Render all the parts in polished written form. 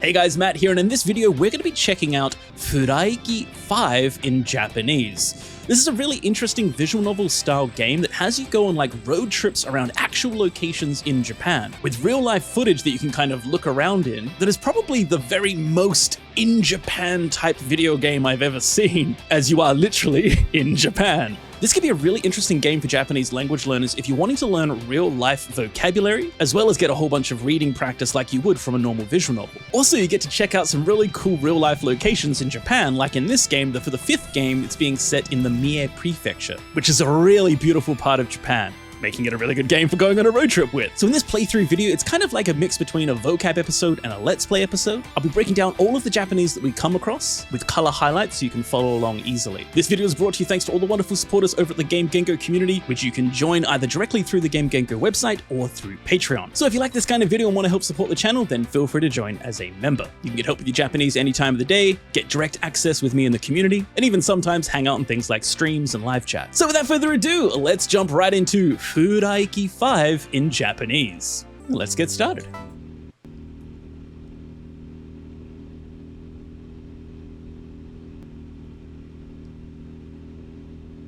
Hey guys, Matt here, and in this video we're going to be checking out Fuuraiki 5 in Japanese. This is a really interesting visual novel style game that has you go on like road trips around actual locations in Japan, with real life footage that you can kind of look around in, that is probably the very most in Japan type video game I've ever seen, as you are literally in Japan. This could be a really interesting game for Japanese language learners if you're wanting to learn real life vocabulary, as well as get a whole bunch of reading practice like you would from a normal visual novel. Also, you get to check out some really cool real life locations in Japan, like in this game, that for the 5th game, it's being set in the Mie Prefecture, which is a really beautiful part of Japan, making it a really good game for going on a road trip with. So in this playthrough video, it's kind of like a mix between a vocab episode and a let's play episode. I'll be breaking down all of the Japanese that we come across with color highlights so you can follow along easily. This video is brought to you thanks to all the wonderful supporters over at the Game Gengo community, which you can join either directly through the Game Gengo website or through Patreon. So if you like this kind of video and want to help support the channel, then feel free to join as a member. You can get help with your Japanese any time of the day, get direct access with me in the community, and even sometimes hang out on things like streams and live chat. So without further ado, let's jump right into Fuuraiki 5 in Japanese. Let's get started.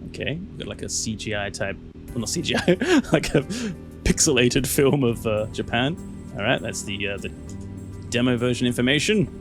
Okay, we've got like a CGI type, well not CGI, like a pixelated film of Japan. All right, that's the demo version information.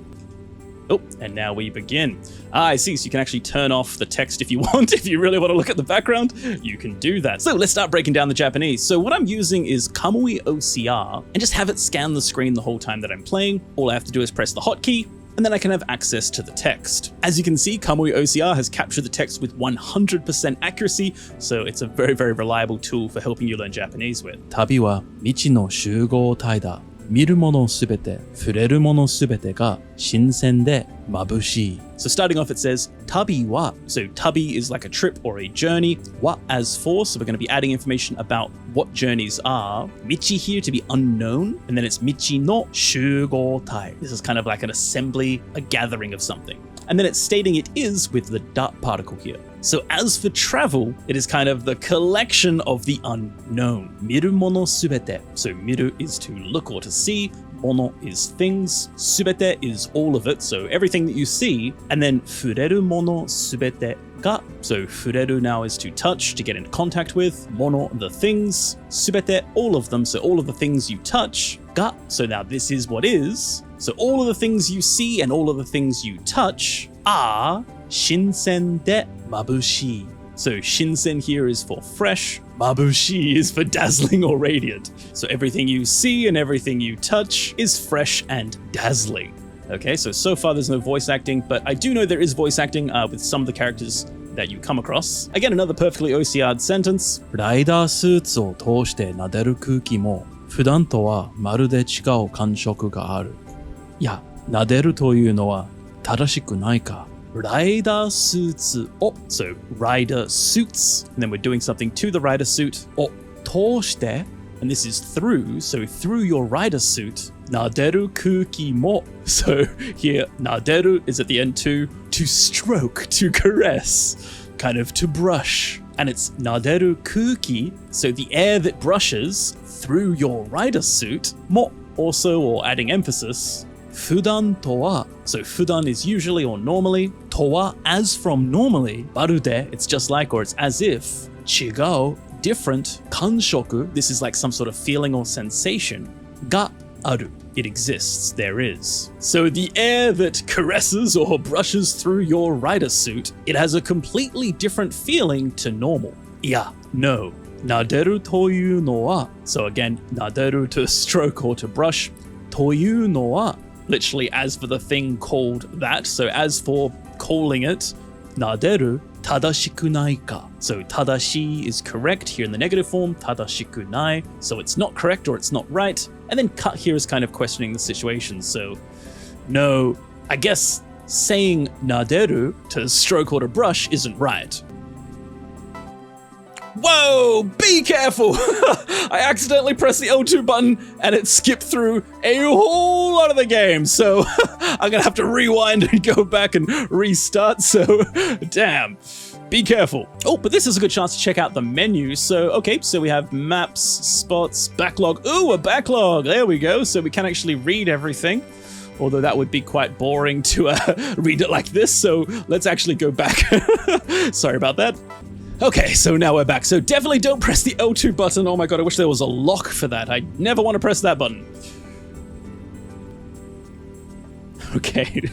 Oh, and now we begin. I see, so you can actually turn off the text if you want. If you really want to look at the background, you can do that. So let's start breaking down the Japanese. So what I'm using is Kamui OCR, and just have it scan the screen the whole time that I'm playing. All I have to do is press the hotkey, and then I can have access to the text. As you can see, Kamui OCR has captured the text with 100% accuracy, so it's a very, very reliable tool for helping you learn Japanese with. 旅は未知の集合体だ。見るものすべて、触れるものすべてが新鮮で眩しい。 So starting off it says tabi wa. So tabi is like a trip or a journey. Wa as for, so we're going to be adding information about what journeys are. Michi here to be unknown, and then it's michi no shugotai. This is kind of like an assembly, a gathering of something. And then it's stating it is with the da particle here. So as for travel, it is kind of the collection of the unknown. Miru mono subete. So miru is to look or to see. Mono is things. Subete is all of it, so everything that you see. And then fureru mono subete ga. So fureru now is to touch, to get in contact with. Mono, the things. Subete, all of them, so all of the things you touch. Ga, so now this is what is. So all of the things you see and all of the things you touch are shinsen de mabushii. So shinsen here is for fresh, mabushii is for dazzling or radiant. So everything you see and everything you touch is fresh and dazzling. Okay, so far there's no voice acting, but I do know there is voice acting with some of the characters that you come across. Again, another perfectly OCR'd sentence. ライダースーツを通して撫でる空気も普段とはまるで違う感触がある。いや、撫でるというのは正しくないか。 Rider suits. Oh, so rider suits. And then we're doing something to the rider suit. Oh, 通して. And this is through, so through your rider suit. Naderu kuki mo. So here, naderu is at the end too. To stroke, to caress, kind of to brush. And it's naderu kuki, so the air that brushes through your rider suit. Mo, also, or adding emphasis. Fudan to wa. So fudan is usually or normally. To wa, as from normally. Barude, it's just like or it's as if. Chigao, different. Kanshoku, this is like some sort of feeling or sensation. Ga aru, it exists, there is. So the air that caresses or brushes through your rider suit, it has a completely different feeling to normal. Yeah, no. Naderu toyu no wa. So again, naderu to stroke or to brush. Toyu no wa. Literally as for the thing called that. So as for calling it, naderu, tadashiku nai ka. So tadashi is correct here in the negative form, tadashiku nai. So it's not correct or it's not right. And then cut here is kind of questioning the situation. So no, I guess saying naderu to stroke or to brush isn't right. Whoa, be careful! I accidentally pressed the L2 button and it skipped through a whole lot of the game. So I'm gonna have to rewind and go back and restart. So damn, be careful. Oh, but this is a good chance to check out the menu. So, okay, so we have maps, spots, backlog. Ooh, a backlog, there we go. So we can actually read everything. although that would be quite boring to read it like this, so let's actually go back. Sorry about that. Okay, so now we're back. So definitely don't press the L2 button. Oh my god, I wish there was a lock for that. I never want to press that button. Okay,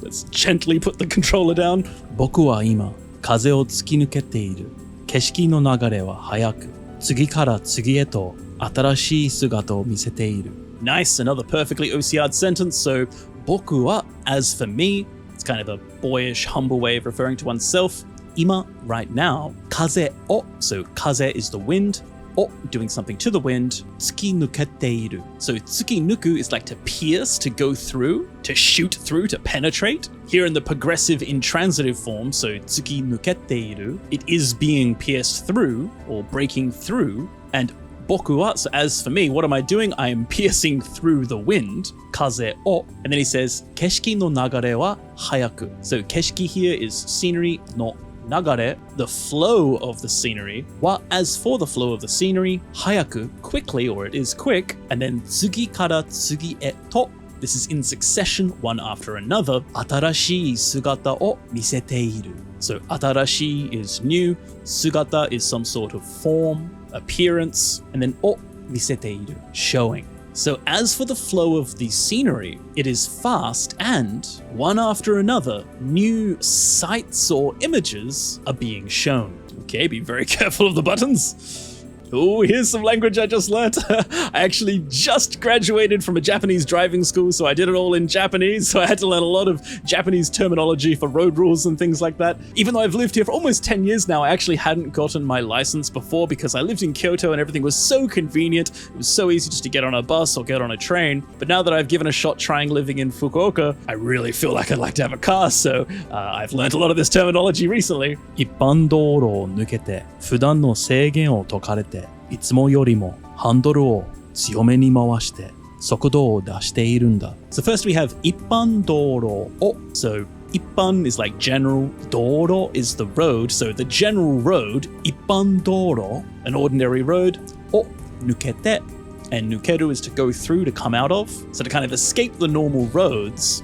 let's gently put the controller down. 僕は今、風を突き抜けている。景色の流れは速く、次から次へと新しい姿を見せている。Nice, another perfectly OCR'd sentence. So, 僕は, as for me, it's kind of a boyish, humble way of referring to oneself. 今, right now, 風を, so 風 is the wind. を doing something to the wind. 突き抜けている. So 突き抜く is like to pierce, to go through, to shoot through, to penetrate. Here in the progressive intransitive form, so 突き抜けている, it is being pierced through or breaking through. And 僕は, so as for me, what am I doing? I am piercing through the wind. 風を. And then he says 景色の流れは速く. So 景色 here is scenery, not nagare, the flow of the scenery. Wa, as for the flow of the scenery, hayaku, quickly, or it is quick. And then tsugi kara tsugi e to. This is in succession, one after another. Atarashii sugata o miseteiru. So atarashi is new, sugata is some sort of form, appearance, and then o miseteiru, showing. So as for the flow of the scenery, it is fast and, one after another, new sights or images are being shown. Okay, be very careful of the buttons. Oh, here's some language I just learnt. I actually just graduated from a Japanese driving school, so I did it all in Japanese, so I had to learn a lot of Japanese terminology for road rules and things like that. Even though I've lived here for almost 10 years now, I actually hadn't gotten my license before because I lived in Kyoto and everything was so convenient. It was so easy just to get on a bus or get on a train. But now that I've given a shot trying living in Fukuoka, I really feel like I'd like to have a car, so I've learned a lot of this terminology recently. 一般道路を抜けて、普段の制限を解かれて、いつもよりもハンドルを強めに回して速度を出しているんだ。So first we have 一般道路を So 一般 is like general, 道路 is the road, so the general road, 一般道路, an ordinary road, を抜けて and 抜ける is to go through, to come out of, so to kind of escape the normal roads.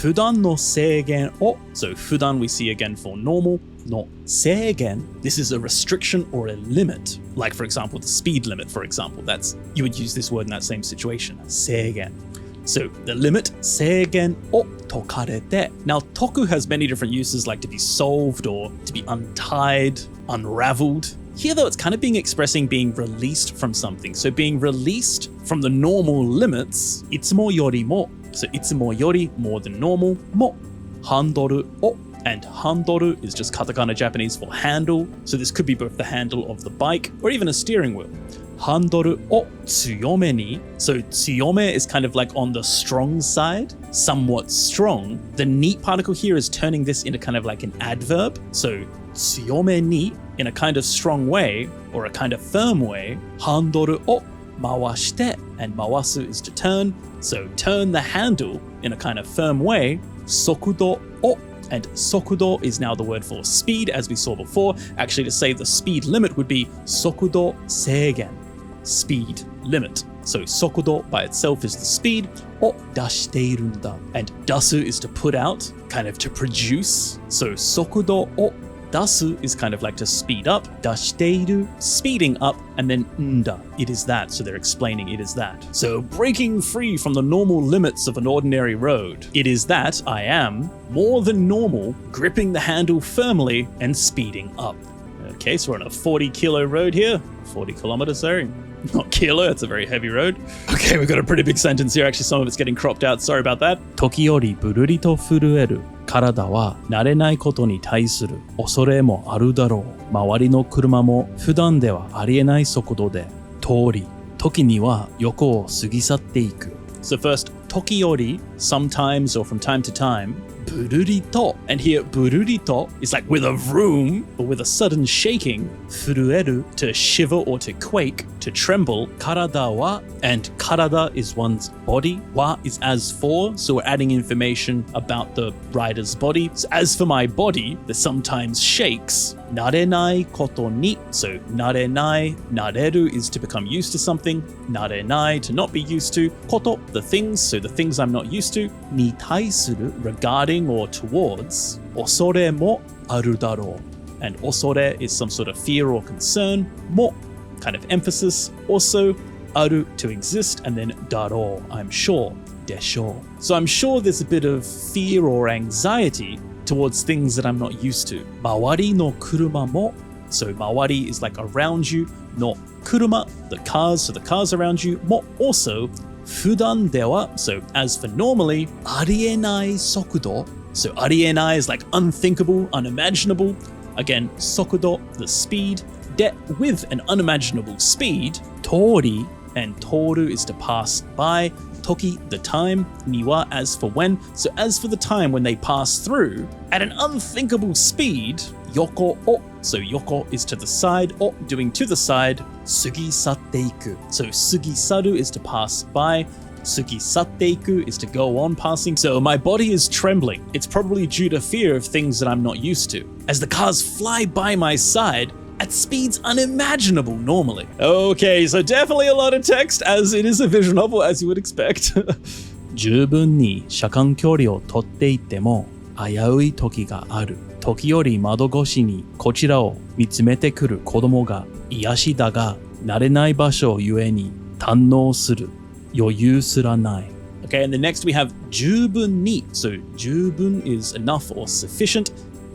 普段の制限を So 普段 we see again for normal, の制限 This is a restriction or a limit. Like for example, the speed limit, for example. That's you would use this word in that same situation. 制限 So the limit 制限を解かれて Now toku has many different uses like to be solved or to be untied, unraveled. Here though it's kind of being expressing being released from something. So being released from the normal limits いつもよりも So いつもより more than normal もハンドルをAnd handoru is just katakana Japanese for handle, so this could be both the handle of the bike or even a steering wheel. Handoru o tsuyome ni, so tsuyome is kind of like on the strong side, somewhat strong. The ni particle here is turning this into kind of like an adverb, so tsuyome ni in a kind of strong way or a kind of firm way. Handoru o mawashite, and mawasu is to turn, so turn the handle in a kind of firm way. Sokudo o And sokudo is now the word for speed, as we saw before. Actually, to say the speed limit would be sokudo seigen, speed limit. So sokudo by itself is the speed, o dashiteiru da. And dasu is to put out, kind of to produce. So sokudo o dasu is kind of like to speed up, dashiteiru, speeding up, and then nda, it is that. So they're explaining it is that. So breaking free from the normal limits of an ordinary road. It is that I am, more than normal, gripping the handle firmly and speeding up. Okay, so we're on a 40 kilo road here. 40 kilometers, sorry. Not kilo, it's a very heavy road. Okay, we've got a pretty big sentence here. Actually, some of it's getting cropped out. Sorry about that. 時折ぶるりと震える体は慣れないことに対する恐れもあるだろう。周りの車も普段ではありえない速度で通り、時には横を過ぎ去っていく。So first, 時折, sometimes or from time to time, bururito. And here, bururito is like with a vroom or with a sudden shaking. Furueru, to shiver or to quake, to tremble. Karada wa, and karada is one's body. Wa is as for, so we're adding information about the rider's body. So as for my body, that sometimes shakes. Narenai koto ni, so narenai, nareru is to become used to something. Narenai, to not be used to. Koto, the things, so the things I'm not used to. Ni taisuru, regarding or towards. Osore mo aru daro. And osore is some sort of fear or concern. Mo, kind of emphasis. Also, aru, to exist. And then daro, I'm sure. Desho. So I'm sure there's a bit of fear or anxiety towards things that I'm not used to. Mawari no kuruma mo. So mawari is like around you. No kuruma, the cars, so the cars around you. Mo, also. Fudan dewa, so as for normally. Arienai sokudo. So arienai is like unthinkable, unimaginable. Again, sokudo, the speed. De, with an unimaginable speed. Tori, and toru is to pass by. Toki, the time. Niwa, as for when. So as for the time when they pass through, at an unthinkable speed. Yoko o, so yoko is to the side. O, doing to the side. Sugi satteiku. So sugi saru is to pass by. Sugi satteiku is to go on passing. So my body is trembling. It's probably due to fear of things that I'm not used to. As the cars fly by my side, at speeds unimaginable normally. Okay, so definitely a lot of text, as it is a visual novel, as you would expect. 十分に車間距離を取っていても危うい時がある。時折窓越しにこちらを見つめてくる子供が癒しだが慣れない場所ゆえに堪能する余裕すらない。 Okay, and then next we have 十分に. So 十分 is enough or sufficient.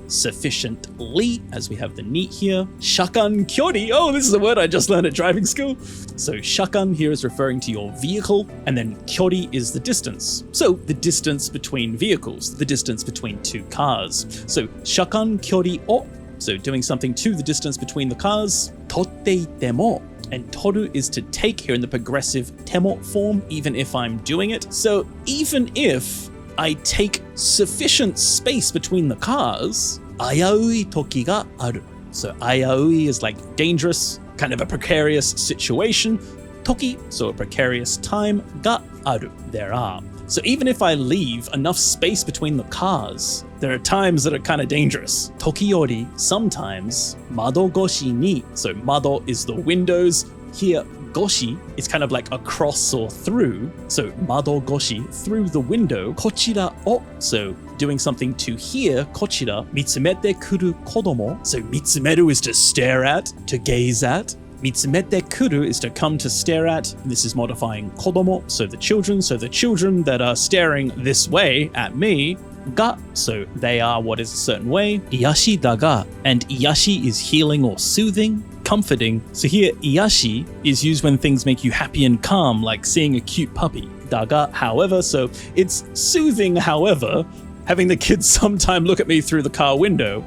Sufficiently, as we have the neat here. Shakan kyori. Oh, this is a word I just learned at driving school. So shakan here is referring to your vehicle, and then kyori is the distance. So the distance between vehicles, the distance between two cars. So shakan kyori o, so doing something to the distance between the cars. Totte itemo. And toru is to take here in the progressive temo form, even if I'm doing it. So even if I take sufficient space between the cars, ayaui toki ga aru. So ayaui is like dangerous, kind of a precarious situation. Toki, so a precarious time. Ga aru, there are. So even if I leave enough space between the cars, there are times that are kind of dangerous. Tokiori, sometimes. Mado goshi ni, so mado is the windows. Here, goshi is kind of like across or through. So mado goshi, through the window. Kochira o, so doing something to here. Kochira, mitsumete kuru kodomo. So mitsumeru is to stare at, to gaze at. Mitsumete kuru is to come to stare at. This is modifying kodomo, so the children that are staring this way at me. Ga, so they are what is a certain way. Iyashi daga, and iyashi is healing or soothing, comforting. So here, iyashi is used when things make you happy and calm, like seeing a cute puppy. Daga, however, so it's soothing, however, having the kids sometime look at me through the car window.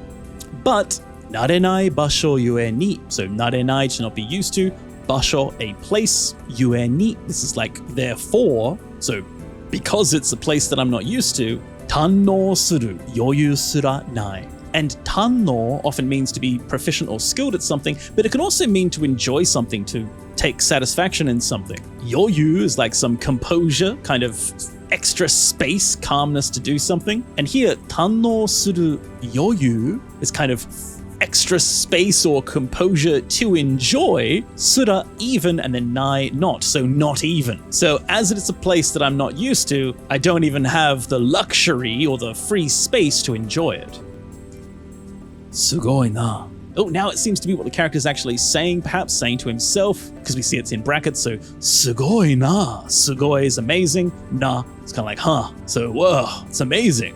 But narenai basho yue ni, so narenai to not be used to, basho a place, yue ni, this is like therefore, so because it's a place that I'm not used to, tanno suru yoyu sura nai. And tanno often means to be proficient or skilled at something, but it can also mean to enjoy something, to take satisfaction in something. Yoyu is like some composure, kind of extra space, calmness to do something. And here, tanno suru yoyu is kind of extra space or composure to enjoy. Sura, even, and then nai, not, so not even. So as it's a place that I'm not used to, I don't even have the luxury or the free space to enjoy it. Sugoi na. Oh, now it seems to be what the character is actually saying, perhaps saying to himself, because we see it's in brackets, so sugoi na. Sugoi is amazing. Na, it's kind of like, huh. So, whoa, it's amazing.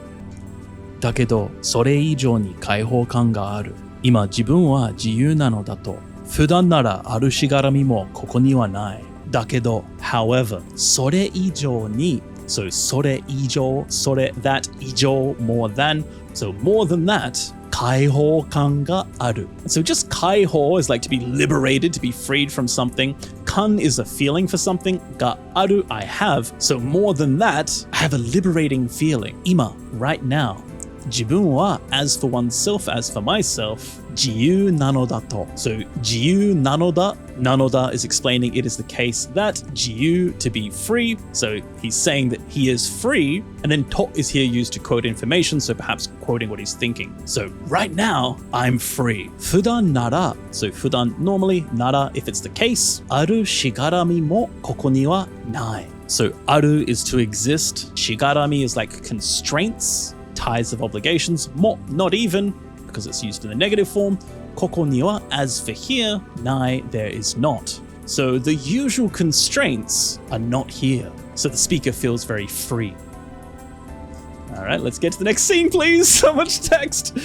だけど、それ以上に解放感がある。今自分は自由なのだと。普段ならあるしがらみもここにはない。だけど、however, それ以上に So それ以上, それ that 以上 more than, so more than that, 解放感がある. So just 解放 is like to be liberated, to be freed from something. kan is a feeling for something, ga aru, I have. So more than that, I have a liberating feeling. Ima, right now. 自分は as for oneself, as for myself, 自由なのだと. So 自由なのだ, nanoda is explaining it is the case that 自由 to be free. So he's saying that he is free, and then to is here used to quote information, so perhaps quoting what he's thinking. So right now, I'm free. 普段なら, so 普段 normally, なら if it's the case, あるしがらみもここにはない. So ある is to exist, しがらみ is like constraints, ties of obligations, mo, not even, because it's used in the negative form, koko ni wa, as for here, nai, there is not. So the usual constraints are not here. So the speaker feels very free. All right, let's get to the next scene, please. So much text.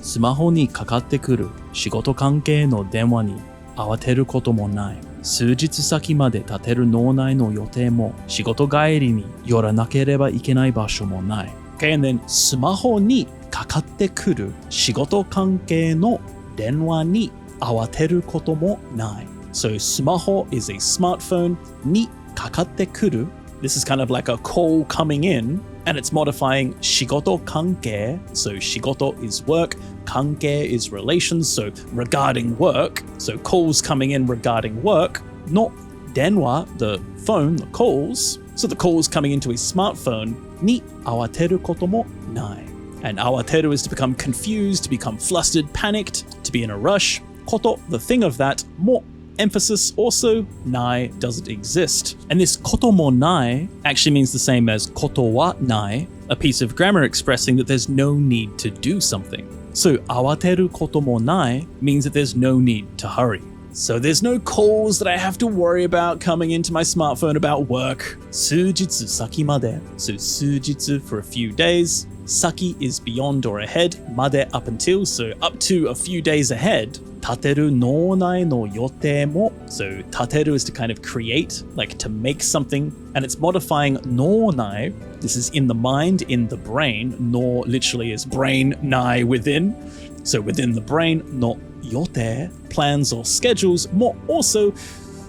スマホにかかってくる仕事関係の電話に慌てることもない。数日先まで立てる脳内の予定も仕事帰りに寄らなければいけない場所もない。Okay, and then スマホにかかってくる仕事関係の電話に慌てることもない。So スマホ is a smartphone にかかってくる. This is kind of like a call coming in, and it's modifying 仕事関係. So 仕事 is work, 関係 is relations, so regarding work. So calls coming in regarding work, not 電話, the phone, the calls. So the calls coming into a smartphone に慌てることもない. And 慌てる is to become confused, to become flustered, panicked, to be in a rush. こと, the thing of that, も emphasis also, ない doesn't exist. And this こともない actually means the same as ことはない, a piece of grammar expressing that there's no need to do something. So 慌てることもない means that there's no need to hurry. So there's no calls that I have to worry about coming into my smartphone about work. 数日先まで. So 数日 for a few days. Saki is beyond or ahead. Made up until, so up to a few days ahead. 立てる脳内の予定も. So 立てる is to kind of create, like to make something. And it's modifying 脳内. This is in the mind, in the brain. No literally is brain, nai within. So within the brain, no 予定, plans or schedules, more also.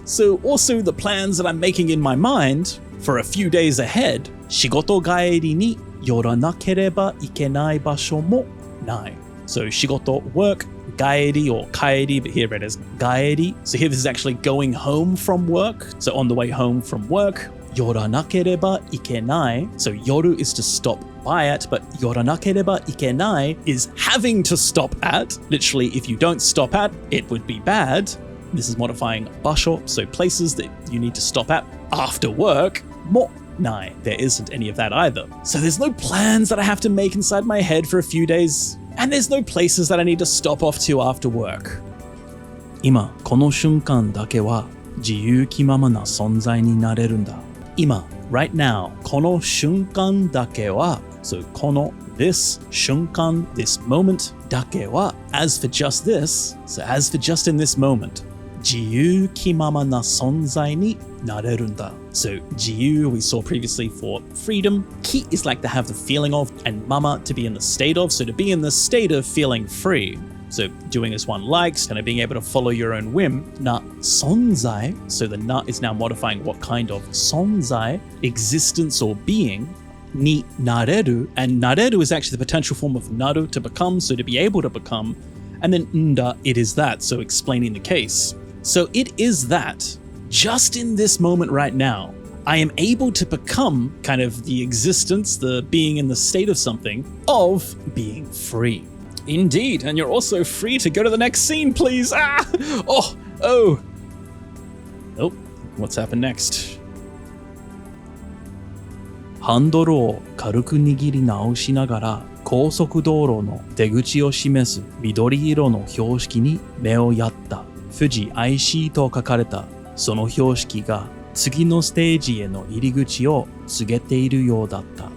So also the plans that I'm making in my mind for a few days ahead, 仕事帰りに寄らなければいけない場所もない. So 仕事, work, 帰り or 帰り, but here read as 帰り. So here this is actually going home from work. So on the way home from work, 寄らなければいけない. So 寄る is to stop by at, but 寄らなければいけない is having to stop at. Literally, if you don't stop at, it would be bad. This is modifying 場所, so places that you need to stop at after work. もない. There isn't any of that either. So there's no plans that I have to make inside my head for a few days, and there's no places that I need to stop off to after work. 今この瞬間だけは自由気ままな存在になれるんだ。今 right now この瞬間だけは so この this 瞬間 this moment だけは as for just this, so as for just in this moment 自由気ままな存在になれるんだ. So 自由 we saw previously for freedom. Ki is like to have the feeling of, and mama to be in the state of, so to be in the state of feeling free. So doing as one likes, kind of being able to follow your own whim. Na sonzai, so the na is now modifying what kind of sonzai, existence or being. Ni nareru, and nareru is actually the potential form of naru, to become, so to be able to become. And then nda, it is that, so explaining the case. So it is that, just in this moment right now, I am able to become kind of the existence, the being in the state of something, of being free. Indeed, and you're also free to go to the next scene, please. Oh, what's happened next? ハンドルを軽く握り直しながら高速道路の出口を示す緑色の標識に目をやった。富士 IC と書かれたその標識が次のステージへの入り口を告げているようだった。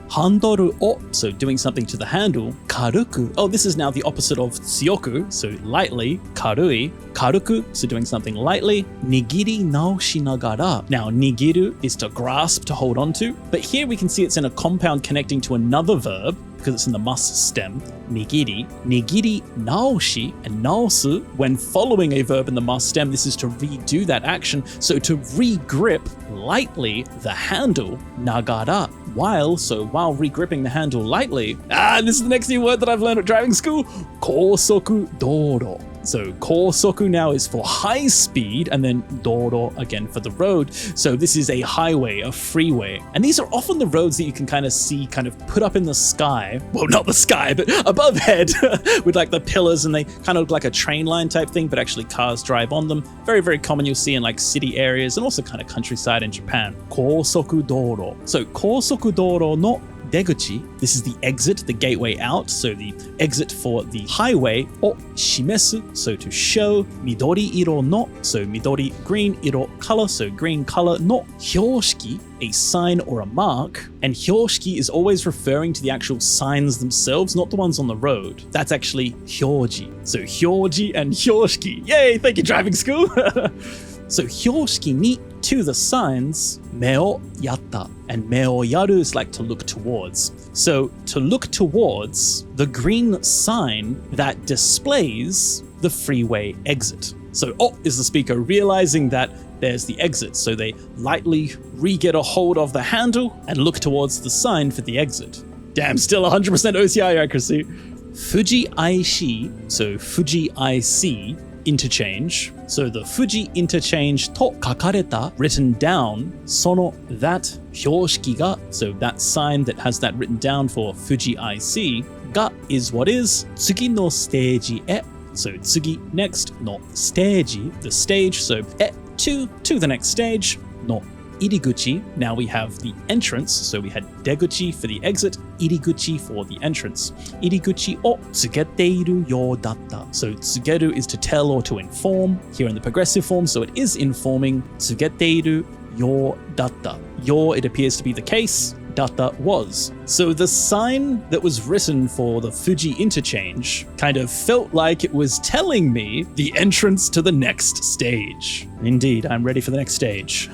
Handoru o, so doing something to the handle. Karuku, oh, this is now the opposite of tsuyoku, so lightly. Karui, karuku, so doing something lightly. Nigiri naoshinagara. Now, nigiru is to grasp, to hold on to, but here we can see it's in a compound connecting to another verb, because it's in the must stem. Nigiri, nigiri naoshi, and naosu, when following a verb in the must stem, this is to redo that action. So to re-grip lightly the handle, nagara, while re-gripping the handle lightly. And this is the next new word that I've learned at driving school, kosoku doro. So kosoku now is for high speed, and then doro again for the road. So this is a highway, a freeway. And these are often the roads that you can kind of see kind of put up in the sky. Well, not the sky, but above head with like the pillars, and they kind of look like a train line type thing, but actually cars drive on them. Very, very common you'll see in like city areas and also kind of countryside in Japan. Kosoku doro. So kosoku doro no deguchi, this is the exit, the gateway out, so the exit for the highway, o shimesu, so to show, midori iro no, so midori, green, iro, color, so green color, no hyoshiki, a sign or a mark, and hyoshiki is always referring to the actual signs themselves, not the ones on the road. That's actually hyoji. So hyoji and hyoshiki. Yay, thank you, driving school. So hyoshiki ni, to the signs, me o yatta, and me o yaru is like to look towards. So to look towards the green sign that displays the freeway exit. So o is the speaker realizing that there's the exit, so they lightly re-get a hold of the handle and look towards the sign for the exit. Damn, still 100% OCI accuracy. Fuji IC, so Fuji IC, interchange. So the Fuji interchange to kakareta, written down, sono, that, hyoshiki ga, so that sign that has that written down for Fuji IC, ga is what is, tsugi no stage e, so tsugi, next, no stage, the stage, so e, to the next stage, no iriguchi, now we have the entrance, so we had deguchi for the exit, iriguchi for the entrance. Iriguchi o tsugeteiru yo datta. So tsugeru is to tell or to inform, here in the progressive form, so it is informing, tsugeteiru yo datta. Yo, it appears to be the case, datta was. So the sign that was written for the Fuji interchange kind of felt like it was telling me the entrance to the next stage. Indeed, I'm ready for the next stage.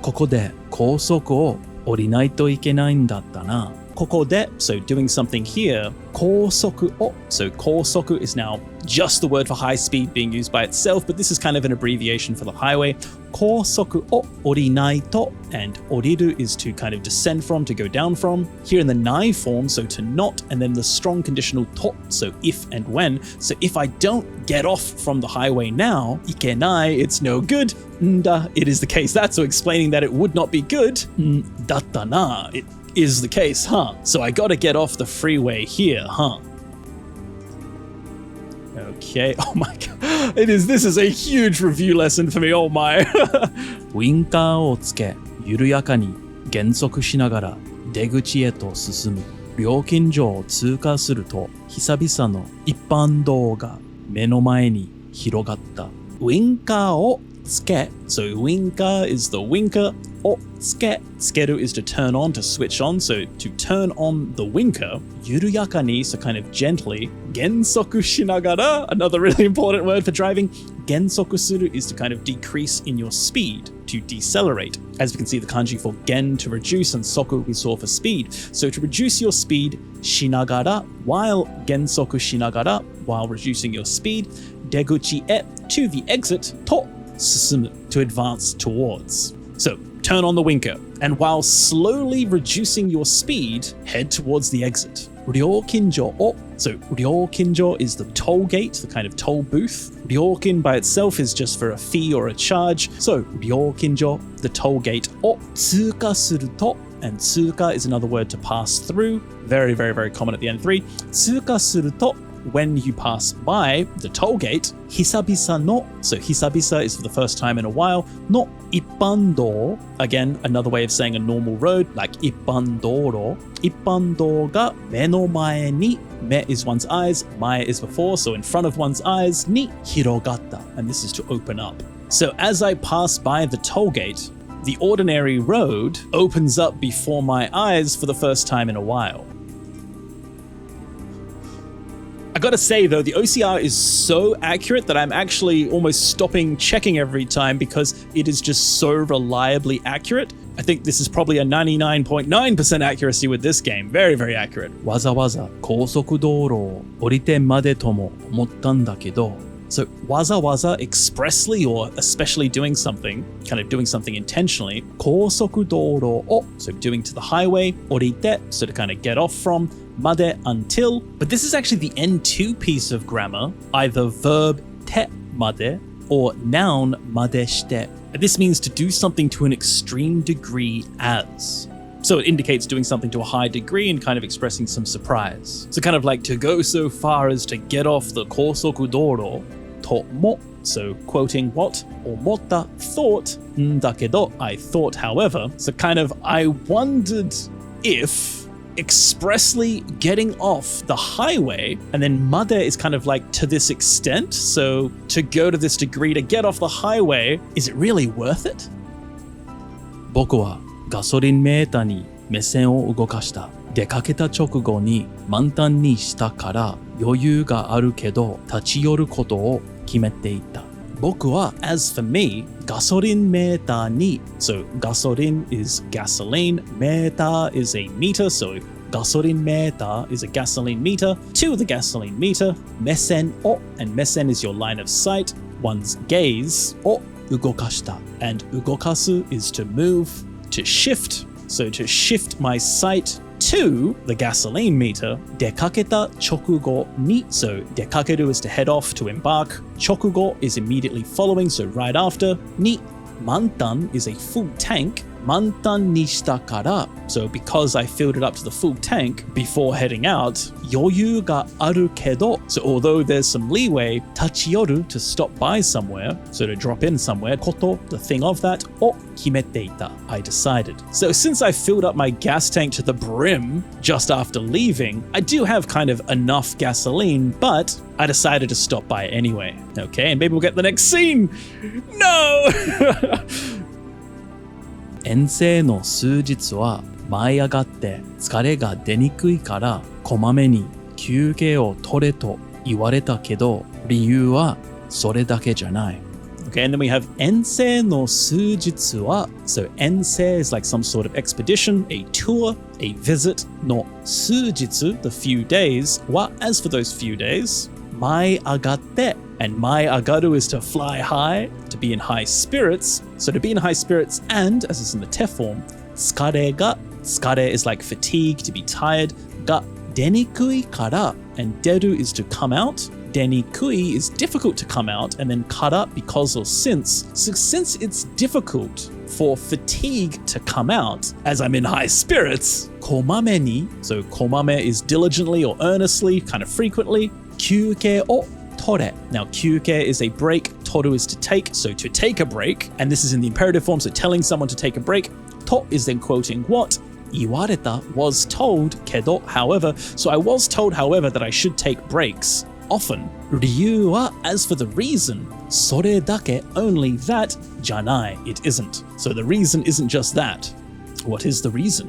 ここで高速を降りないといけないんだったな。ここで, so doing something here, 高速を, so 高速 is now just the word for high speed being used by itself, but this is kind of an abbreviation for the highway. 高速を降りないと, and 降りる is to kind of descend from, to go down from. Here in the nai form, so to not, and then the strong conditional to, so if and when. So if I don't get off from the highway now, ikenai, it's no good. Nda, it is the case. That's so explaining that it would not be good. Datta na, it is the case, huh? So I gotta get off the freeway here, huh? Okay, oh my god. This is a huge review lesson for me, oh my. ウインカーをつけ、緩やかに減速しながら出口へと進む。料金所を通過すると、久々の一般道が目の前に広がった。ウインカーをつけ, so winker is the winker, o tsuke, tsukeru is to turn on, to switch on, so to turn on the winker, yuruyaka ni, so kind of gently, gensoku shinagara, another really important word for driving, gensoku suru is to kind of decrease in your speed, to decelerate. As we can see, the kanji for gen to reduce and soku we saw for speed. So to reduce your speed, shinagara, while gensoku shinagara, while reducing your speed, deguchi e, to the exit, to susumu, to advance towards. So turn on the winker, and while slowly reducing your speed, head towards the exit. Ryokinjo o, so ryokinjo is the toll gate, the kind of toll booth. Ryokin by itself is just for a fee or a charge, so ryokinjo, the toll gate, o tsuka suru to, and tsuka is another word to pass through, very, very, very common at the end 3. Tsuka suru to, when you pass by the toll gate, hisabisa no, so hisabisa is for the first time in a while, no ippando, again, another way of saying a normal road, like ippandoro. Ippando ga me no mae ni, me is one's eyes, mae is before, so in front of one's eyes, ni hirogatta, and this is to open up. So as I pass by the toll gate, the ordinary road opens up before my eyes for the first time in a while. I gotta say though, the OCR is so accurate that I'm actually almost stopping checking every time because it is just so reliably accurate. I think this is probably a 99.9% accuracy with this game. Very, very accurate. わざわざ高速道路を降りてまでとも思ったんだけど So, waza expressly or especially doing something, kind of doing something intentionally. 高速道路を so doing to the highway. 降りて so to kind of get off from. まで until. But this is actually the N2 piece of grammar. Either verb てまで or noun までして. And this means to do something to an extreme degree as. So it indicates doing something to a high degree and kind of expressing some surprise. So kind of like to go so far as to get off the 高速道路 とも so quoting what? 思った thought んだけど I thought however. So kind of I wondered if expressly getting off the highway and then まで is kind of like to this extent. So to go to this degree to get off the highway, is it really worth it? 僕はガソリンメーターに目線を動かした。出かけた直後に満タンにしたから余裕があるけど立ち寄ることを決めていた。僕は as for me ガソリンメーターに so ガソリン is gasoline メーター is a meter so ガソリンメーター is a gasoline meter to the gasoline meter 目線を and 目線 is your line of sight one's gaze を動かした and 動かす is to move to shift so to shift my sight to the gasoline meter 出かけた直後に so 出かける is to head off to embark 直後 is immediately following so right after に満タン is a full tank 満タンにしたから so because I filled it up to the full tank before heading out 余裕があるけど so although there's some leeway 立ち寄る to stop by somewhere so to drop in somewhere こと the thing of that を決めていた I decided so since I filled up my gas tank to the brim just after leaving I do have kind of enough gasoline but I decided to stop by anyway okay and maybe we'll get the next scene no 遠征の数日は舞い上がって疲れが出にくいからこまめに休憩を取れと言われたけど理由はそれだけじゃない。Okay, and then we have 遠征の数日は so 遠征 is like some sort of expedition, a tour, a visit の数日 the few days は as for those few days 舞い上がって and 舞い上がる is to fly high, to be in high spirits. So to be in high spirits and, as is in the te form, 疲れが 疲れ is like fatigue, to be tired が出にくいから and 出る is to come out. 出にくい is difficult to come out and then から because or since. So since it's difficult for fatigue to come out as I'm in high spirits, こまめに so こまめ is diligently or earnestly, kind of frequently 休憩を取れ now 休憩 is a break 取る is to take so to take a break and this is in the imperative form so telling someone to take a break と is then quoting what 言われた was told けど however so I was told however that I should take breaks often 理由は as for the reason それだけ only that じゃない it isn't so the reason isn't just that what is the reason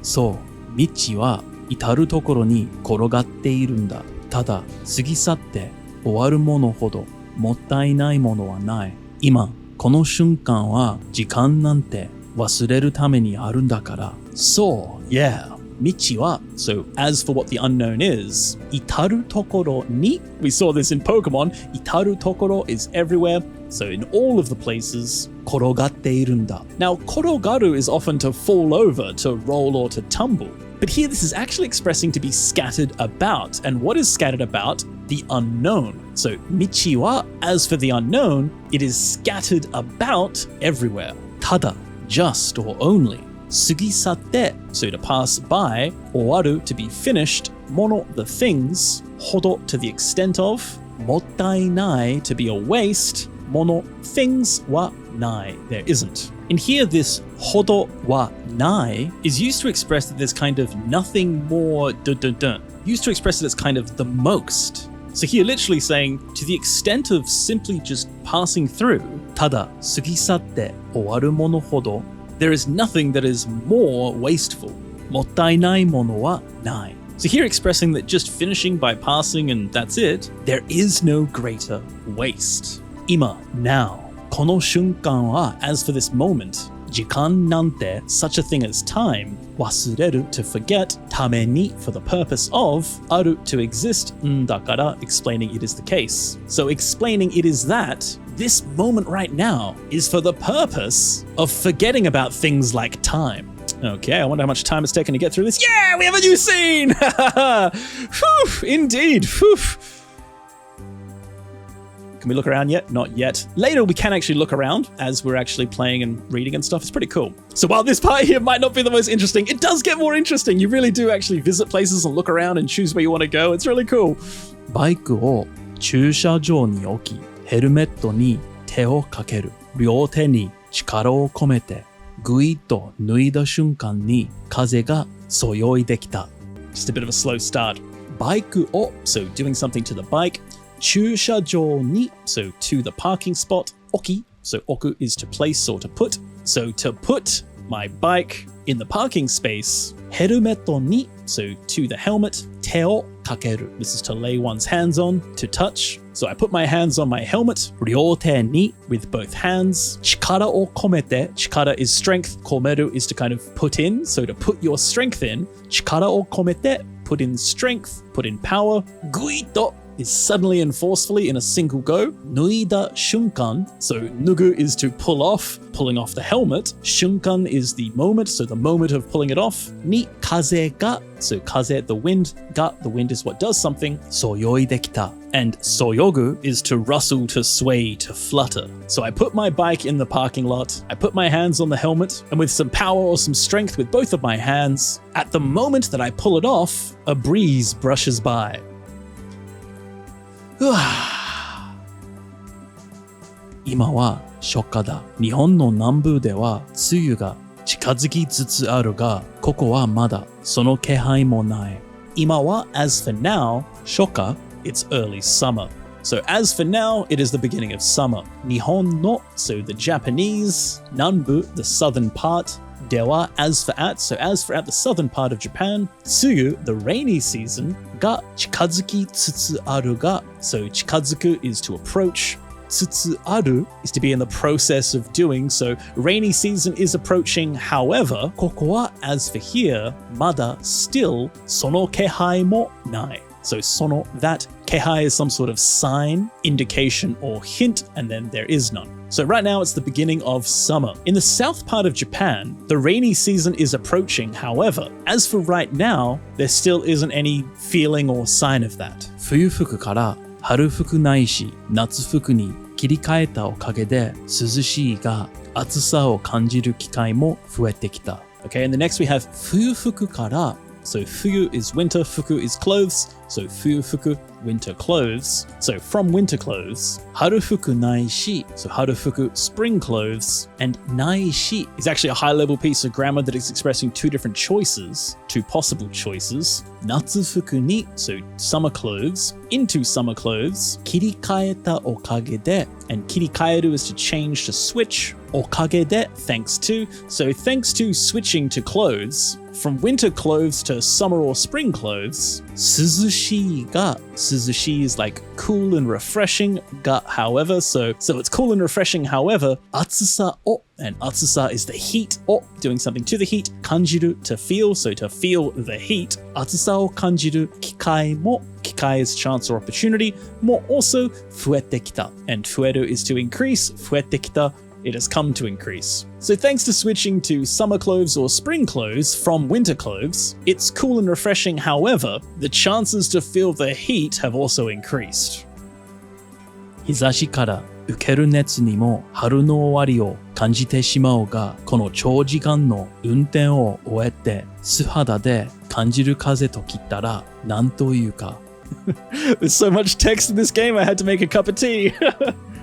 そう道は至るところに転がっているんだただ過ぎ去って終わるものほどもったいないものはない今この瞬間は時間なんて忘れるためにあるんだから So, yeah 道は so as for what the unknown is 至るところに we saw this in Pokemon 至るところ is everywhere so in all of the places 転がっているんだ now 転がる is often to fall over to roll or to tumble but here this is actually expressing to be scattered about and what is scattered about the unknown so 道は as for the unknown it is scattered about everywhere ただ just or only 過ぎ去って so to pass by 終わる to be finished もの the things ほど to the extent of もったいない to be a waste もの things はない there isn't and here this ほどはない is used to express that there's kind of nothing more used to express that it's kind of the most so here literally saying to the extent of simply just passing through ただ過ぎ去って終わるものほどthere is nothing that is more wasteful. もったいないものはない So here expressing that just finishing by passing and that's it, there is no greater waste. 今 now この瞬間は as for this moment jikan nante, such a thing as time, wasureru, to forget, tame ni, for the purpose of, aru, to exist, dakara, explaining it is the case. So explaining it is that this moment right now is for the purpose of forgetting about things like time. Okay, I wonder how much time it's taken to get through this. Yeah, we have a new scene! Whew, indeed. Whew. Can we look around yet? Not yet. Later, we can actually look around as we're actually playing and reading and stuff. It's pretty cool. So while this part here might not be the most interesting, it does get more interesting. You really do actually visit places and look around and choose where you want to go. It's really cool. バイクを駐車場に置き、ヘルメットに手をかける。両手に力を込めて、ぐいっと脱いだ瞬間に風がそよいできた。Just a bit of a slow start. バイクを, so doing something to the bike. 駐車場に, so to the parking spot. 置き, so 置く is to place or to put. So to put my bike in the parking space. ヘルメットに, so to the helmet. 手をかける. This is to lay one's hands on, to touch. So I put my hands on my helmet. 両手に, with both hands. 力を込めて. Chikara is strength. 込める is to kind of put in. So to put your strength in. 力を込めて. Put in strength. Put in power. ぐいっと is suddenly and forcefully in a single go. 脱いだ瞬間. So nugu is to pull off, pulling off the helmet. 瞬間 is the moment, so the moment of pulling it off. に風が, so kaze, the wind. Ga, the wind is what does something. そよいできた。And soyogu is to rustle, to sway, to flutter. So I put my bike in the parking lot. I put my hands on the helmet, and with some power or some strength with both of my hands, at the moment that I pull it off, a breeze brushes by. 今は初夏だ。日本の南部では梅雨が近づきつつあるが、ここはまだその気配もない。今は as for now, 初夏 it's early summer. So as for now, it is the beginning of summer. 日本の so the Japanese, 南部 the southern part, では as for at, so as for at the southern part of Japan, 梅雨 the rainy season が近づきつつあるが, so 近づく is to approach. つつある is to be in the process of doing, so rainy season is approaching. However, ここは as for here, まだ still その気配もない. So sono, that, kehai is some sort of sign, indication, or hint, and then there is none. So right now it's the beginning of summer. In the south part of Japan, the rainy season is approaching. However, as for right now, there still isn't any feeling or sign of that. 冬服から春服ないし夏服に切り替えたおかげで涼しいが暑さを感じる機会も増えてきた。Okay, and the next we have 冬服から So fuyu is winter, fuku is clothes. So fuyu fuku, winter clothes. So from winter clothes. Harufuku naishi, so harufuku, spring clothes. And naishi is actually a high-level piece of grammar that is expressing two different choices, two possible choices. Natsufuku ni, so summer clothes, into summer clothes. Kirikaeta okage, and kirikaeru is to change, to switch. Okage de, thanks to. So thanks to switching to clothes, from winter clothes to summer or spring clothes. Suzushi ga, suzushi is like cool and refreshing. Ga, however, so it's cool and refreshing. However, atsusa o, and atsusa is the heat. O, doing something to the heat. Kanjiru, to feel, so to feel the heat. Atsusa o kanjiru kikai mo. Kikai is chance or opportunity. Mo also fuete kita, and fueru is to increase. Fuete kita, it has come to increase. So thanks to switching to summer clothes or spring clothes from winter clothes, it's cool and refreshing. However, the chances to feel the heat have also increased. 日差しから受ける熱にも春の終わりを感じてしまうが、この長時間の運転を終えて素肌で感じる風ときったら何というか。There's so much text in this game, I had to make a cup of tea.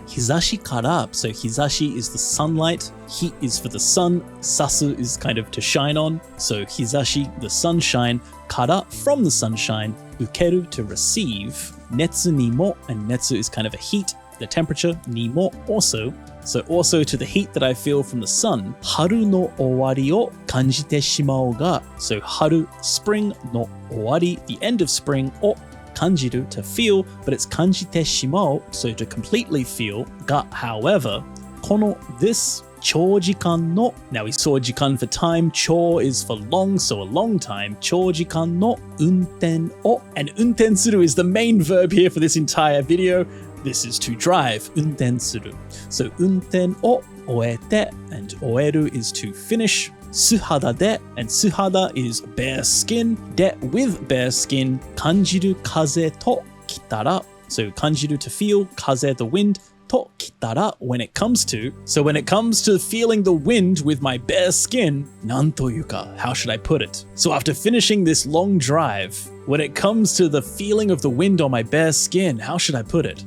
Hizashi kara, so hizashi is the sunlight, heat is for the sun, sasu is kind of to shine on, so hizashi, the sunshine, kara, from the sunshine, ukeru, to receive, netsu ni mo, and netsu is kind of a heat, the temperature, ni mo, also, so also to the heat that I feel from the sun, haru no owari o kanjite shimau ga, so haru, spring, no owari, the end of spring, o kanjiru, to feel, but it's kanjite shimau, so to completely feel. Ga, however, kono, this, chojikan no. Now we saw jikan for time, cho is for long, so a long time. Chojikan no unten o. And unten suru is the main verb here for this entire video. This is to drive, unten suru. So unten o oete, and oeru is to finish. Suhada de, and suhada is bare skin. De with bare skin. Kanjiru kaze to kitara. So kanjiru to feel, kaze the wind, to kitara when it comes to. So when it comes to feeling the wind with my bare skin, nan toyuka, how should I put it? So after finishing this long drive, when it comes to the feeling of the wind on my bare skin, how should I put it?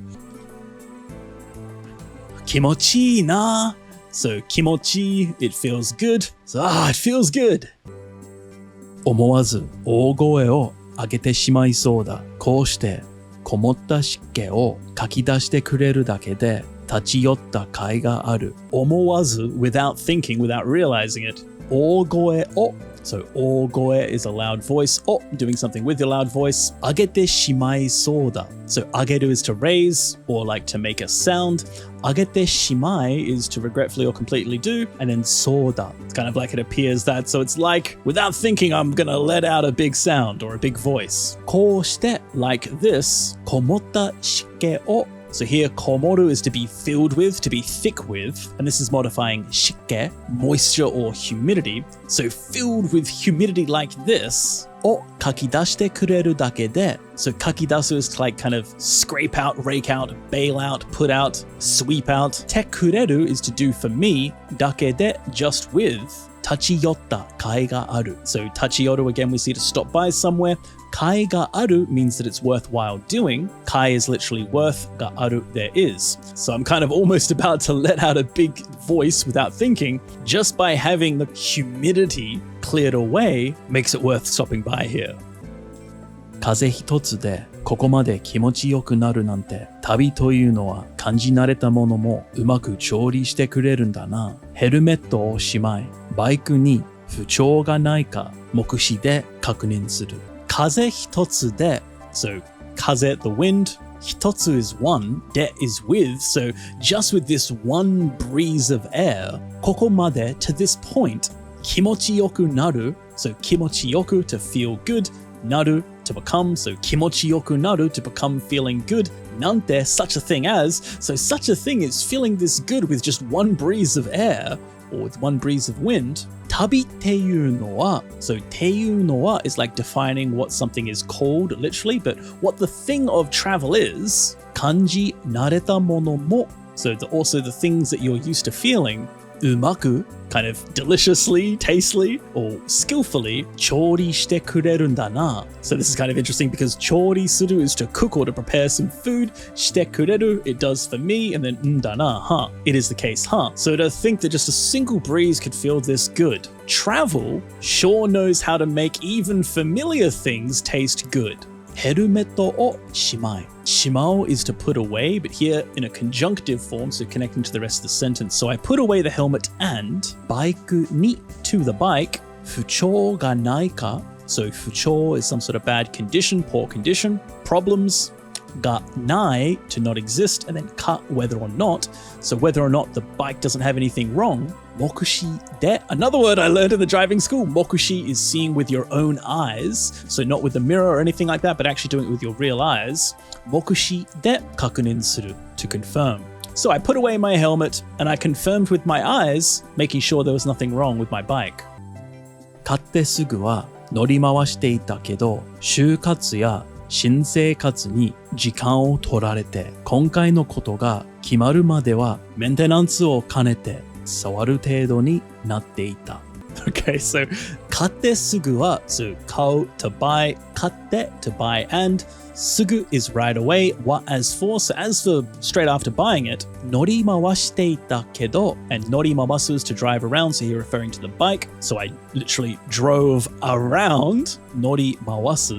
Kimochi na. So kimochi, it feels good. So it feels good. 思わず大声を上げてしまいそうだ。こうしてこもった湿気をかき出してくれるだけで立ち寄った甲斐がある。思わず without thinking, without realizing it. 大声を So, ogoe is a loud voice. Oh, doing something with your loud voice. Agete shimai soda. So, ageru is to raise or like to make a sound. Agete shimai is to regretfully or completely do. And then soda. It's kind of like it appears that. So, it's like without thinking, I'm gonna let out a big sound or a big voice. Koshite, like this. Komotta shike o. So here, komoru is to be filled with, to be thick with, and this is modifying shike, moisture or humidity. So filled with humidity like this, o kakidashite kureru dake de. So kakidasu is to like kind of scrape out, rake out, bail out, put out, sweep out. Te kureru is to do for me, dake de, just with. Tachiyotta kai ga aru. So tachiyoru again we see to stop by somewhere. Kai ga aru means that it's worthwhile doing. Kai is literally worth, ga aru there is. So I'm kind of almost about to let out a big voice without thinking. Just by having the humidity cleared away makes it worth stopping by here. 風一つでここまで気持ちよくなるなんて、旅というのは感じ慣れたものもうまく調理してくれるんだな。ヘルメットをしまい、バイクに不調がないか目視で確認する。風一つで So, 風 the wind, hitotsu is one, de is with, so just with this one breeze of air, ここまで to this point, 気持ちよくなる So 気持ちよく to feel good, なる to become, so 気持ちよくなる to become feeling good, なんて such a thing as, so such a thing is feeling this good with just one breeze of air, or with one breeze of wind. 旅っていうのは so っていうのは is like defining what something is called literally, but what the thing of travel is 感じ慣れたものも so also the things that you're used to feeling うまく kind of deliciously, tastily, or skillfully 調理してくれるんだな. So this is kind of interesting because 調理する is to cook or to prepare some food. してくれる it does for me, and then んだな, huh? It is the case, huh? So to think that just a single breeze could feel this good. Travel sure knows how to make even familiar things taste good. ヘルメットをしまい. Shimao is to put away, but here in a conjunctive form, so connecting to the rest of the sentence. So I put away the helmet and バイクに to the bike 不調がないか So 不調 is some sort of bad condition, poor condition, problems. がない to not exist, and then か whether or not. So whether or not the bike doesn't have anything wrong. 目視で another word I learned in the driving school. 目視 is seeing with your own eyes, so not with the mirror or anything like that, but actually doing it with your real eyes. 目視で確認する to confirm. So I put away my helmet and I confirmed with my eyes, making sure there was nothing wrong with my bike. 買ってすぐは乗り回していたけど、就活や新生活に時間を取られて、今回のことが決まるまではメンテナンスを兼ねて触る程度になっていた。Okay, so 買ってすぐは so 買う to buy, 買って to buy, and すぐ is right away, what as for, so as for straight after buying it, 乗り回していたけど, and 乗り回す is to drive around, so you're referring to the bike, so I literally drove around, 乗り回す,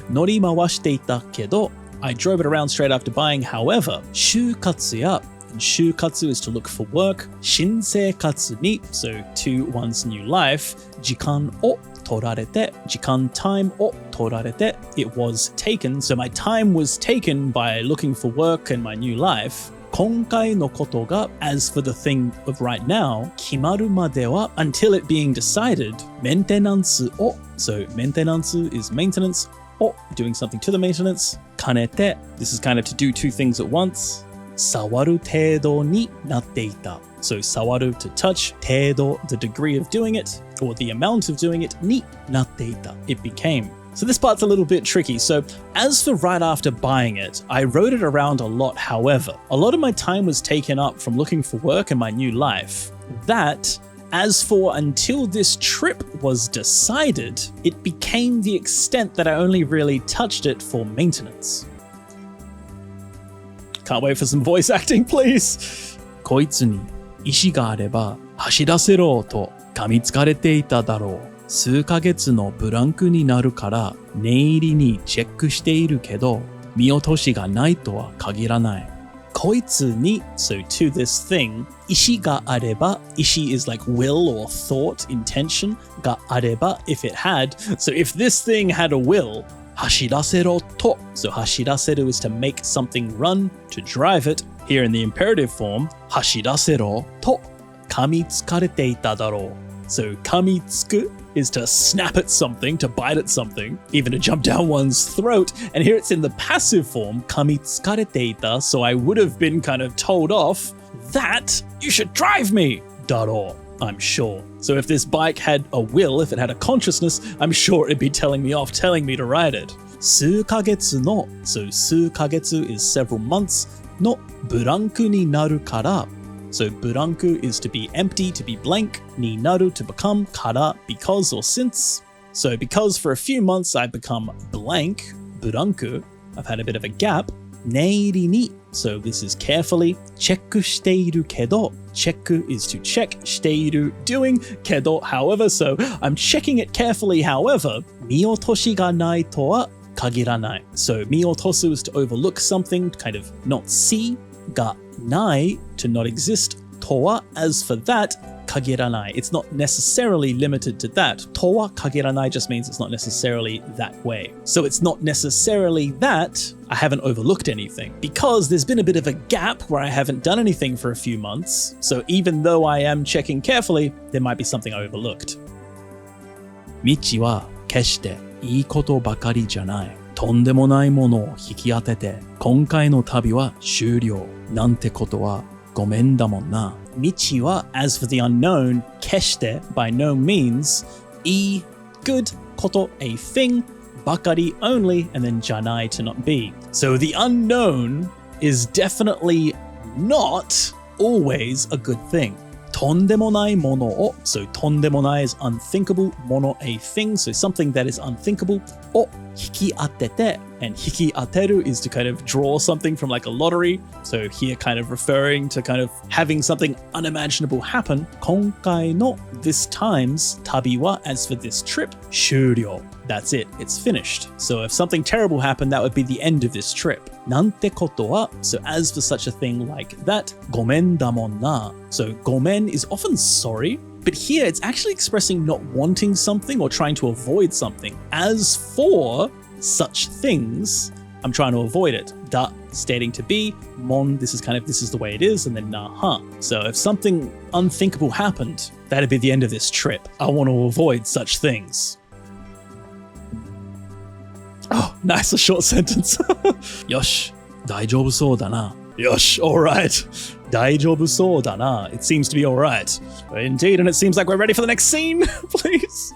乗り回していたけど, I drove it around straight after buying, however, 就活や就活 is to look for work. 新生活に so to one's new life. 時間を取られて時間 time を取られて it was taken. So my time was taken by looking for work and my new life. 今回のことが as for the thing of right now 決まるまでは until it being decided メンテナンスを so maintenance is maintenance を doing something to the maintenance 兼ねて this is kind of to do two things at once 触る程度になっていた so 触る to touch 程度 the degree of doing it or the amount of doing it になっていた it became So this part's a little bit tricky. So as for right after buying it, I rode it around a lot. However, a lot of my time was taken up from looking for work and my new life. That, as for until this trip was decided, it became the extent that I only really touched it for maintenance. Can't wait for some voice acting, please. こいつに意志があれば走らせろと噛みつかれていただろう。数ヶ月のブランクになるから念入りにチェックしているけど見落としがないとは限らない。こいつに so to this thing 意志があれば意志 is like will or thought, intention があれば if it had so if this thing had a will 走らせろと so 走らせる is to make something run, to drive it here in the imperative form 走らせろと噛みつかれていただろう so 噛みつくis to snap at something, to bite at something, even to jump down one's throat. And here it's in the passive form, 噛みつかれていた, so I would have been kind of told off that you should drive me, だろう, I'm sure. So if this bike had a will, if it had a consciousness, I'm sure it'd be telling me off, telling me to ride it. 数ヶ月の, so 数ヶ月 is several months, のブランクになるから So buranku is to be empty, to be blank, ni naru to become, kara because or since. So because for a few months I've become blank, buranku, I've had a bit of a gap, neiri ni, so this is carefully, chekku shiteiru kedo, chekku is to check, shiteiru doing, kedo however, so I'm checking it carefully however, miotoshi ga nai to wa kagiranai. So miotosu is to overlook something, kind of not see, ga nai to not exist, towa as for that, kagiranai. It's not necessarily limited to that. Towa kagiranai just means it's not necessarily that way. So it's not necessarily that I haven't overlooked anything because there's been a bit of a gap where I haven't done anything for a few months. So even though I am checking carefully, there might be something I overlooked. 道は決していいことばかりじゃない。とんでもないものを引き当てて、今回の旅は終了なんてことはごめんだもんな。道は as for the unknown, 決して by no means, いい good こと a thing, ばかり only, and then じゃない to not be. So the unknown is definitely not always a good thing. とんでもないものを so とんでもない is unthinkable, もの a thing, so something that is unthinkable を引き当てて and 引き当てる is to kind of draw something from like a lottery, so here kind of referring to kind of having something unimaginable happen. 今回の this time's 旅は as for this trip 終了. That's it, it's finished. So if something terrible happened, that would be the end of this trip. なんてことは so as for such a thing like that ごめんだもんな. So ごめん is often sorry, but here it's actually expressing not wanting something or trying to avoid something. As for such things, I'm trying to avoid it. Da stating to be, mon this is the way it is, and then na So if something unthinkable happened, that'd be the end of this trip. I want to avoid such things. Oh, nice, a short sentence. よし、大丈夫そうだな。Yosh, alright. 大丈夫そうだな. It seems to be alright. Indeed, and it seems like we're ready for the next scene, please.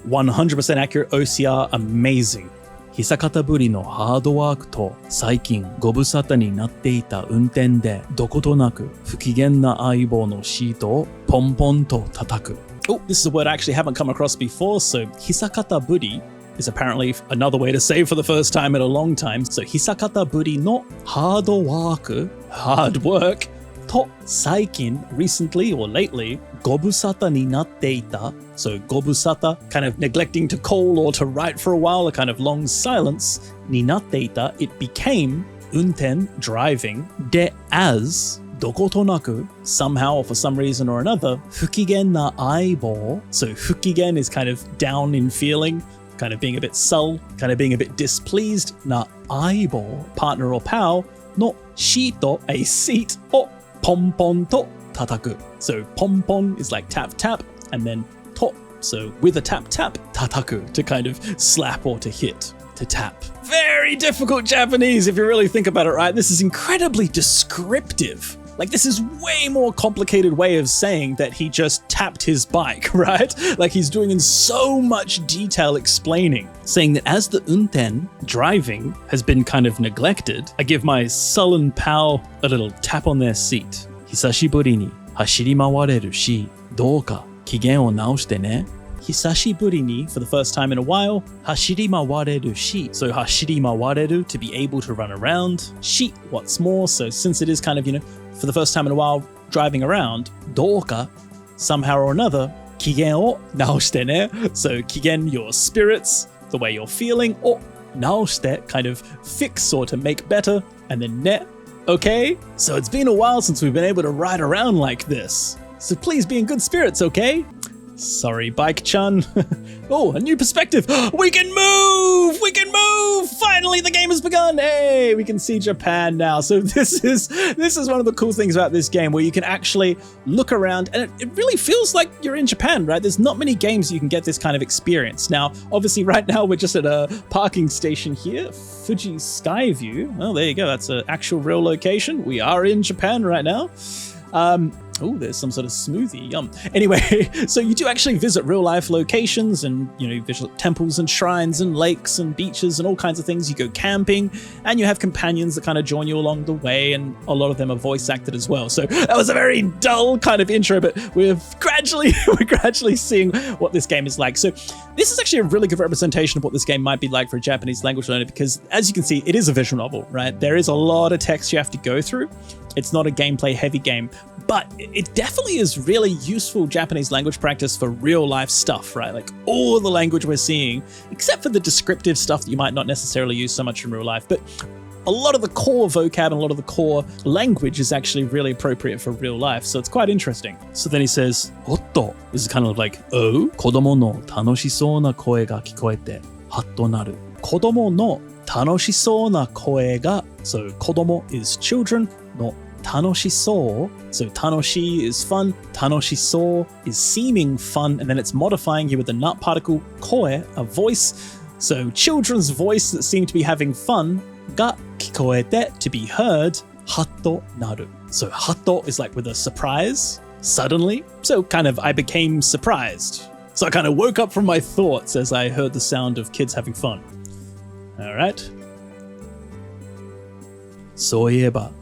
100% accurate OCR, amazing. 久方ぶりのハードワークと最近ご無沙汰になっていた運転でどことなく不機嫌な相棒のシートをポンポンと叩く。Oh, this is a word I actually haven't come across before. So, hisakata buri is apparently another way to say for the first time in a long time. So, hisakata buri no hard work, hard work, to saikin, recently or lately, gobusata ni natte ita. So, gobusata, kind of neglecting to call or to write for a while, a kind of long silence, ni natte ita, it became unten, driving, de as, どことなく somehow or for some reason or another 不機嫌な相棒 so 不機嫌 is kind of down in feeling, kind of being a bit sul, kind of being a bit displeased な相棒 partner or pal no shito, a seat, o ponpon to tataku. So ponpon is like tap tap, and then to, so with a tap tap, tataku, to kind of slap or to hit, to tap. Very difficult Japanese if you really think about it, right? This is incredibly descriptive. Like, this is way more complicated way of saying that he just tapped his bike, right? Like, he's doing in so much detail explaining, saying that as the unten, driving, has been kind of neglected, I give my sullen pal a little tap on their seat. Hisashiburi ni hashiri mawareru shi, douka kigen o naoshite ne. Hisashiburi ni, for the first time in a while, hashiri mawareru shi. So hashiri mawareru, to be able to run around. Shi, what's more, so since it is kind of, for the first time in a while, driving around, douka, somehow or another, kigen o naoshite ne. So kigen, your spirits, the way you're feeling, o naoshite, kind of fix or to make better, and then ne, okay? So it's been a while since we've been able to ride around like this. So please be in good spirits, okay? Sorry, Bike-chan. Oh, a new perspective. We can move! We can move! Finally, the game has begun! Hey, we can see Japan now. So this is one of the cool things about this game, where you can actually look around, and it really feels like you're in Japan, right? There's not many games you can get this kind of experience. Now, obviously, right now, we're just at a parking station here, Fuji Skyview. Well, there you go. That's an actual real location. We are in Japan right now. Oh, there's some sort of smoothie. Yum. Anyway, so you do actually visit real life locations, and you visit temples and shrines and lakes and beaches and all kinds of things. You go camping, and you have companions that kind of join you along the way, and a lot of them are voice acted as well. So that was a very dull kind of intro, but we're gradually seeing what this game is like. So this is actually a really good representation of what this game might be like for a Japanese language learner, because as you can see, it is a visual novel, right? There is a lot of text you have to go through. It's not a gameplay heavy game, but it definitely is really useful Japanese language practice for real life stuff, right? Like all the language we're seeing, except for the descriptive stuff that you might not necessarily use so much in real life, but a lot of the core vocab and a lot of the core language is actually really appropriate for real life. So it's quite interesting. So then he says, Otto. This is kind of like, oh, kodomo no tanoshisou na koe ga kikoete, hatto naru. Kodomo no tanoshisou na koe ga, so kodomo is children, no tanoshisou, so tanoshi is fun, tanoshisou is seeming fun, and then it's modifying here with the nut particle, koe, a voice, so children's voice that seem to be having fun, ga kikoete, to be heard, hatto naru. So hatto is like with a surprise, suddenly, so kind of I became surprised. So I kind of woke up from my thoughts as I heard the sound of kids having fun. All right. そういえば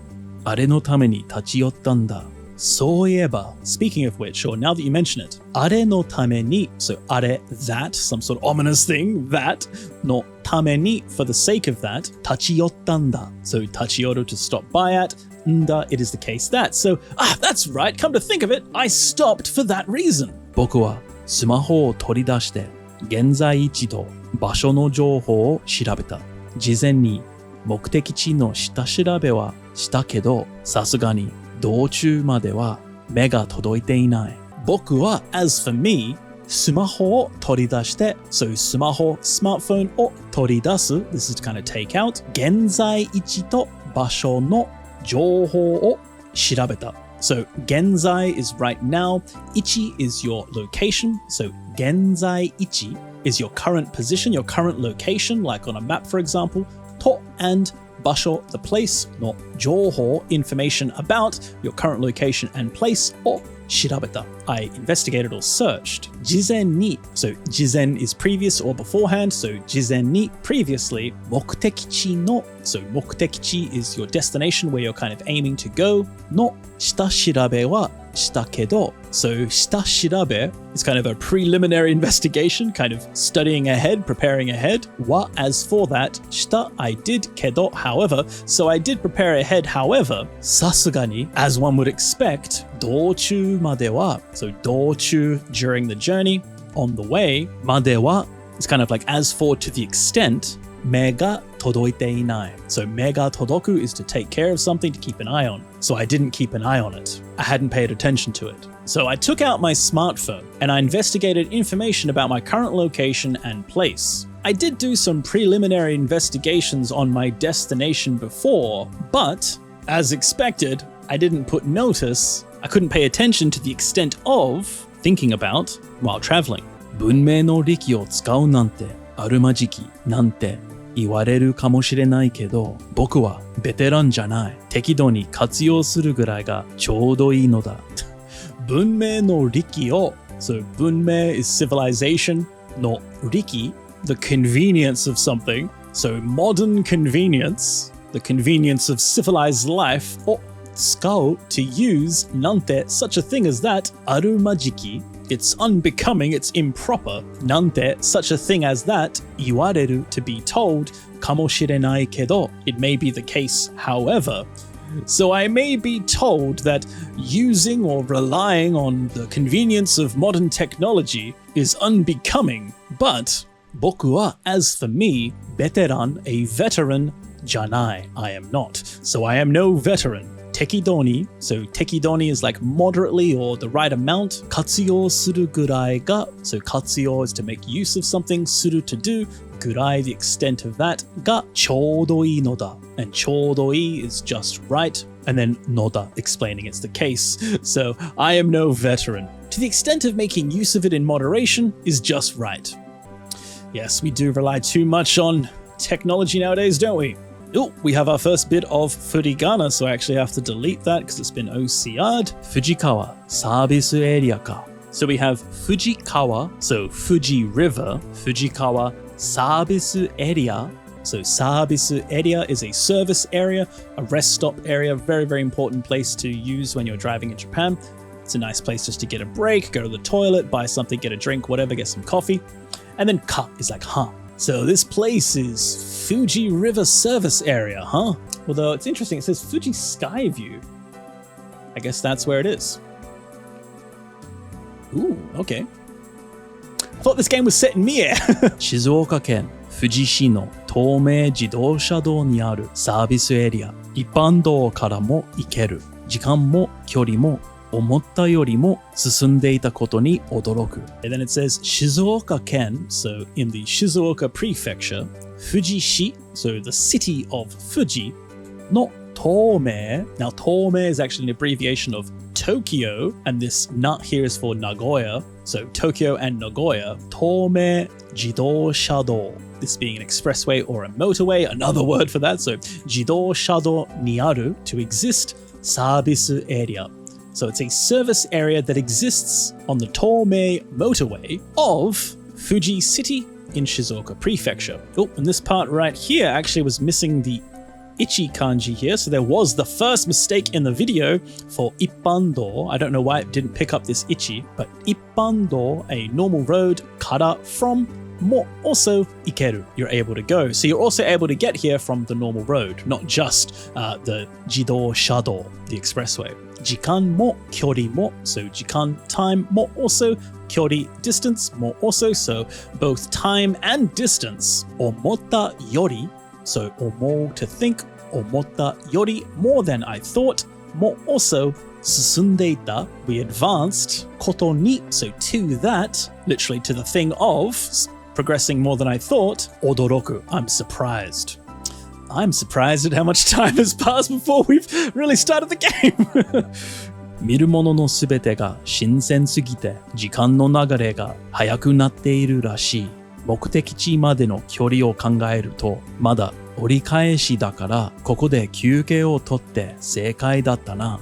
あれのために立ち寄ったんだ。そういえば, speaking of which, or now that you mention it, あれのために, so あれ, that, some sort of ominous thing, that, のために, for the sake of that, 立ち寄ったんだ. So 立ち寄る to stop by at, んだ, it is the case that. So, that's right, come to think of it, I stopped for that reason. 僕はスマホを取り出して、現在位置と場所の情報を調べた。事前に目的地の下調べはしたけど、さすがに道中までは目が届いていない。僕は as for me, スマホを取り出して、so スマホ、smartphone を取り出す、this is to kind of take out, 現在位置と場所の情報を調べた。So 現在 is right now, 位置 is your location, so 現在位置 is your current position, your current location, like on a map for example, と and 場所 the place の情報 information about your current location and place を調べた I investigated or searched 事前に so 事前 is previous or beforehand so 事前に previously 目的地の so 目的地 is your destination where you're kind of aiming to go の下調べはしたけど so 下調べ is kind of a preliminary investigation kind of studying ahead preparing ahead は as for that した I did けど however so I did prepare ahead however さすがに as one would expect 道中までは so 道中 during the journey on the way までは it's kind of like as for to the extent 目が届いていない so 目が届く is to take care of something to keep an eye on so I didn't keep an eye on it I hadn't paid attention to it so I took out my smartphone and I investigated information about my current location and place I did do some preliminary investigations on my destination before, but as expected, I didn't put notice. I couldn't pay attention to the extent of thinking about while traveling. 文明の利器を使うなんてあるまじきなんて言われるかもしれないけど、僕はベテランじゃない。適度に活用するぐらいがちょうどいいのだ。文明の利器を So 文明 is civilization, の利器 the convenience of something. So modern convenience, the convenience of civilized life. を使う to use なんて such a thing as that あるまじき It's unbecoming, it's improper. なんて such a thing as that 言われる to be told かもしれないけど It may be the case, however. So I may be told that using or relying on the convenience of modern technology is unbecoming, but 僕は as for me, ベテラン a veteran じゃない I am not. So I am no veteran. 適度に so 適度に is like moderately or the right amount 活用するぐらいが so 活用 is to make use of something する to do ぐらい the extent of that がちょうどいいのだ and ちょうどいい is just right and then のだ explaining it's the case so I am no veteran to the extent of making use of it in moderation is just right. Yes, we do rely too much on technology nowadays, don't we? Oh, we have our first bit of furigana, so I actually have to delete that because it's been OCR'd. Fujikawa サービスエリアか。So we have Fujikawa, so Fuji River, Fujikawa Service Area. So service area is a service area, a rest stop area, very, very important place to use when you're driving in Japan. It's a nice place just to get a break, go to the toilet, buy something, get a drink, whatever, get some coffee. And then ka is like huh. So this place is Fuji River Service Area, huh? Although it's interesting, it says Fuji Sky View. I guess that's where it is. Ooh, okay. I thought this game was set in Mie. 静岡県富士市の東名自動車道にあるサービスエリア。一般道からも行ける。時間も距離も思ったよりも進んでいたことに驚く。And then it says Shizuoka Ken, so in the Shizuoka Prefecture, Fujishi, so the city of Fuji, no Tomei. Now Tomei is actually an abbreviation of Tokyo, and this nut here is for Nagoya, so Tokyo and Nagoya, Tomei Jidōshado. This being an expressway or a motorway, another word for that, so Jidōshado ni aru, to exist, service area. So it's a service area that exists on the Tomei motorway of Fuji City in Shizuoka Prefecture. Oh, and this part right here actually was missing the ichi kanji here. So there was the first mistake in the video for ippando. I don't know why it didn't pick up this ichi, but ippando, a normal road, kara, from, mo, also ikeru, you're able to go. So you're also able to get here from the normal road, not just the jidōshado, the expressway. Jikan mo, kyori mo, so jikan, time, mo also, kyori, distance, mo also, so both time and distance. Omotta yori, so omo, to think, omotta yori, more than I thought, mo also, susundeita, we advanced, koto ni, so to that, literally to the thing of, progressing more than I thought, odoroku, I'm surprised. I'm surprised at how much time has passed before we've really started the game. 見るもののすべてが新鮮すぎて時間の流れが速くなっているらしい。目的地までの距離を考えるとまだ折り返しだからここで休憩をとって正解だったな。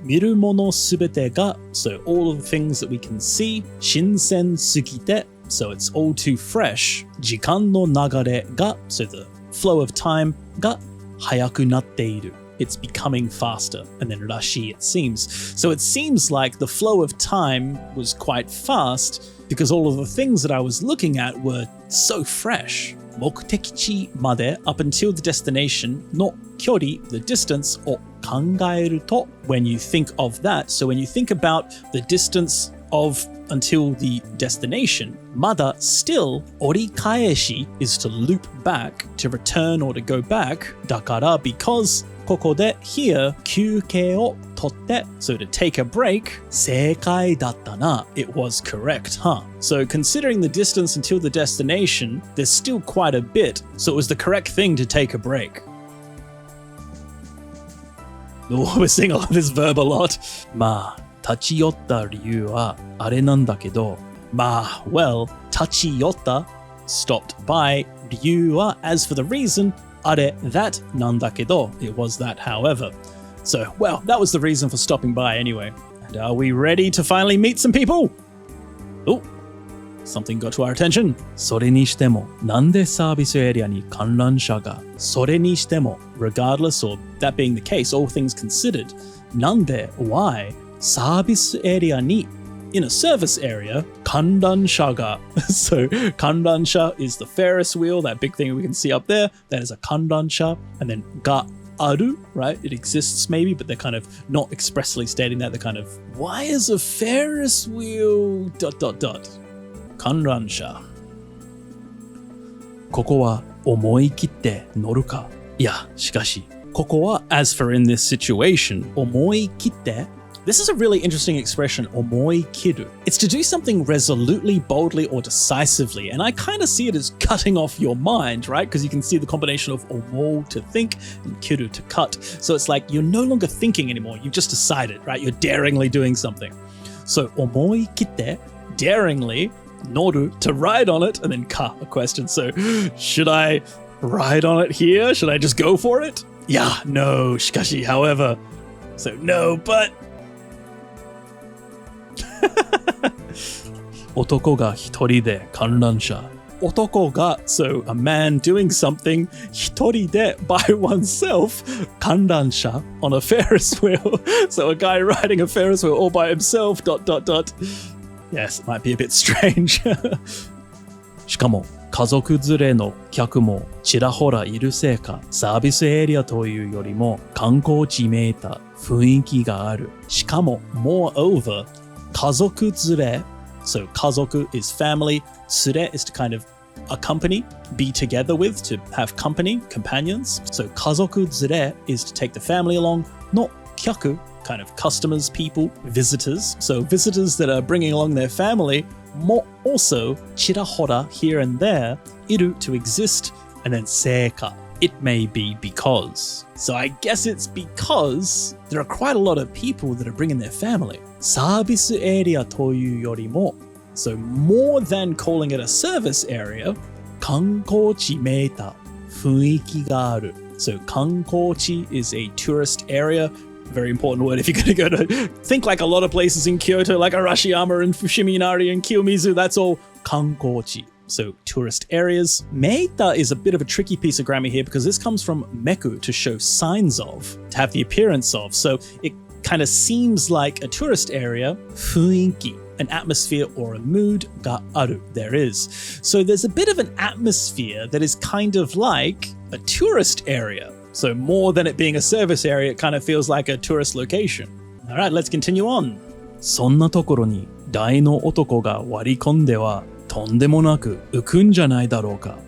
見るものすべてが so all of the things that we can see 新鮮すぎて so it's all too fresh 時間の流れが so the flow of time が速くなっている it's becoming faster and then rashi it seems so it seems like the flow of time was quite fast because all of the things that I was looking at were so fresh 目的地まで up until the destination の距離 the distance を考えると when you think of that so when you think about the distance of until the destination, mada still orikaeshi is to loop back, to return or to go back. Dakara because ここで here 休憩を取って so to take a break 正解だったな it was correct, huh? So considering the distance until the destination, there's still quite a bit, so it was the correct thing to take a break. Oh, we're seeing this verb a lot. まあ、立ち寄った理由はあれなんだけど、well, 立ち寄った stopped by 理由は as for the reason あれ that なんだけど it was that however. So, well, that was the reason for stopping by anyway. And are we ready to finally meet some people? Oh, something got to our attention. それにしてもなんでサービスエリアに観覧車がそれにしても regardless or that being the case, all things considered, なんで why サービスエリアに in a service area 観覧車が so 観覧車 is the Ferris wheel, that big thing we can see up there. That is a 観覧車 and then がある right? It exists maybe, but they're kind of not expressly stating that. They're kind of why is a Ferris wheel ... 観覧車ここは思い切って乗るかいやしかしここは as for in this situation 思い切って This is a really interesting expression, 思い切る. It's to do something resolutely, boldly, or decisively, and I kind of see it as cutting off your mind, right? Because you can see the combination of 思う to think and 切る to cut. So it's like you're no longer thinking anymore, you've just decided, right? You're daringly doing something. So 思い切って daringly 乗る to ride on it, and then か a question. So should I ride on it here? Should I just go for it? Yeah, no, しかし however. So no, but 男が一人で観覧車男が so a man doing something 一人で by oneself 観覧車 on a Ferris wheel. So a guy riding a Ferris wheel all by himself ... Yes, it might be a bit strange. しかも家族連れの客もちらほらいるせいかサービスエリアというよりも観光地めいた雰囲気があるしかも moreover 家族連れ so 家族 is family 連れ is to kind of accompany be together with to have company companions so 家族連れ is to take the family along の客 kind of customers, people, visitors. So visitors that are bringing along their family, mo also, chirahora, here and there, iru, to exist, and then seika. It may be because. So I guess it's because there are quite a lot of people that are bringing their family. Service area というよりも So more than calling it a service area, 観光地めいた雰囲気がある So 観光地 is a tourist area. Very important word if you're going to go to think like a lot of places in Kyoto, like Arashiyama and Fushiminari and Kiyomizu, that's all 観光地. So tourist areas. Meita is a bit of a tricky piece of grammar here because this comes from meku, to show signs of, to have the appearance of. So it kind of seems like a tourist area, 雰囲気, an atmosphere or a mood, がある, there is. So there's a bit of an atmosphere that is kind of like a tourist area. So more than it being a service area, it kind of feels like a tourist location. All right, let's continue on. そんなところに大の男が割り込んではとんでもなく浮くんじゃないだろうか。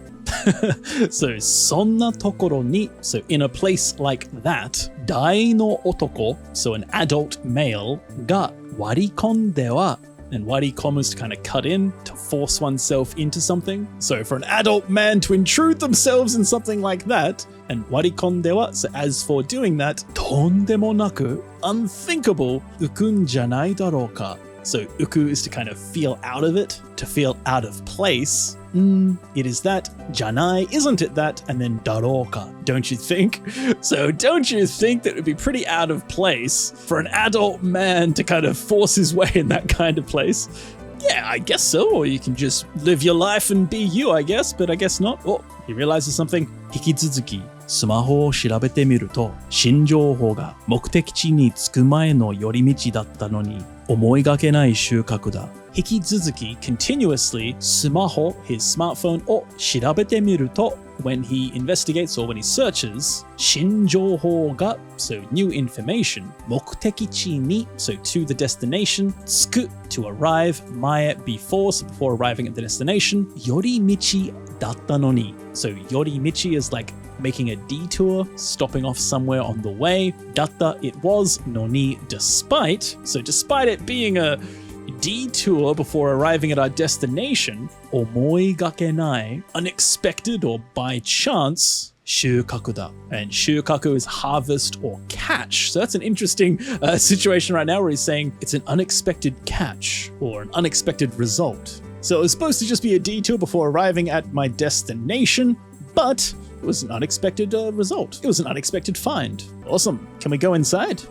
So そんなところに so in a place like that 大の男 so an adult male が割り込んでは and 割り込む is to kind of cut in, to force oneself into something. So for an adult man to intrude themselves in something like that, and 割り込んでは so as for doing that とんでもなく unthinkable 浮くんじゃないだろうか So uku is to kind of feel out of it, to feel out of place. It is that. Janai, isn't it that? And then daroka, don't you think? So don't you think that it would be pretty out of place for an adult man to kind of force his way in that kind of place? Yeah, I guess so. Or you can just live your life and be you, I guess. But I guess not. Oh, he realizes something. 引き続きスマホを調べてみると新情報が目的地に着く前の寄り道だったのに思いがけない収穫だ。引き続き continuously スマホ his smartphone を調べてみると when he investigates or when he searches 新情報が so new information 目的地に so to the destination 着く to arrive 前 before so before arriving at the destination 寄り道だったのに so 寄り道 is like making a detour, stopping off somewhere on the way. Datta it was, noni despite. So despite it being a detour before arriving at our destination, omoigakenai, unexpected or by chance, shukaku da. And shukaku is harvest or catch. So that's an interesting situation right now where he's saying it's an unexpected catch or an unexpected result. So it was supposed to just be a detour before arriving at my destination, but it was an unexpected result. It was an unexpected find. Awesome. Can we go inside?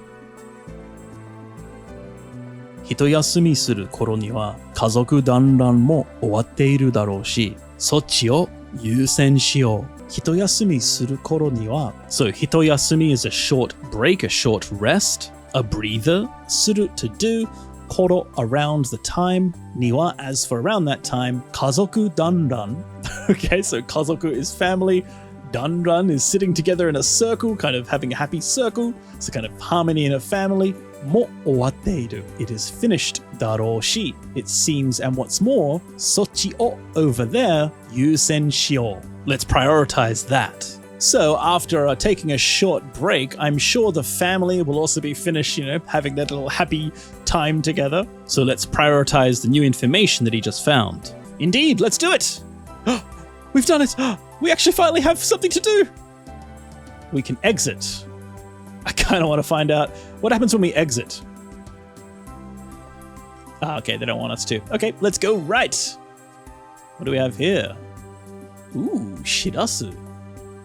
一休みする頃には家族団らんも終わっているだろうし、そっちを優先しよう。一休みする頃には So 一休み is a short break, a short rest, a breather, する to do, 頃 around the time, には as for around that time, 家族団らん Okay, so 家族 is family, 団らん is sitting together in a circle, kind of having a happy circle, so kind of harmony in a family. も終わっている It is finished だろうし It seems, and what's more, そっちを over there 優先しよう Let's prioritize that. So after taking a short break, I'm sure the family will also be finished, having that little happy time together. So let's prioritize the new information that he just found. Indeed, let's do it! We've done it! We actually finally have something to do! We can exit. I kind of want to find out what happens when we exit. Okay, they don't want us to. Okay, let's go right. What do we have here? Ooh, shirasu.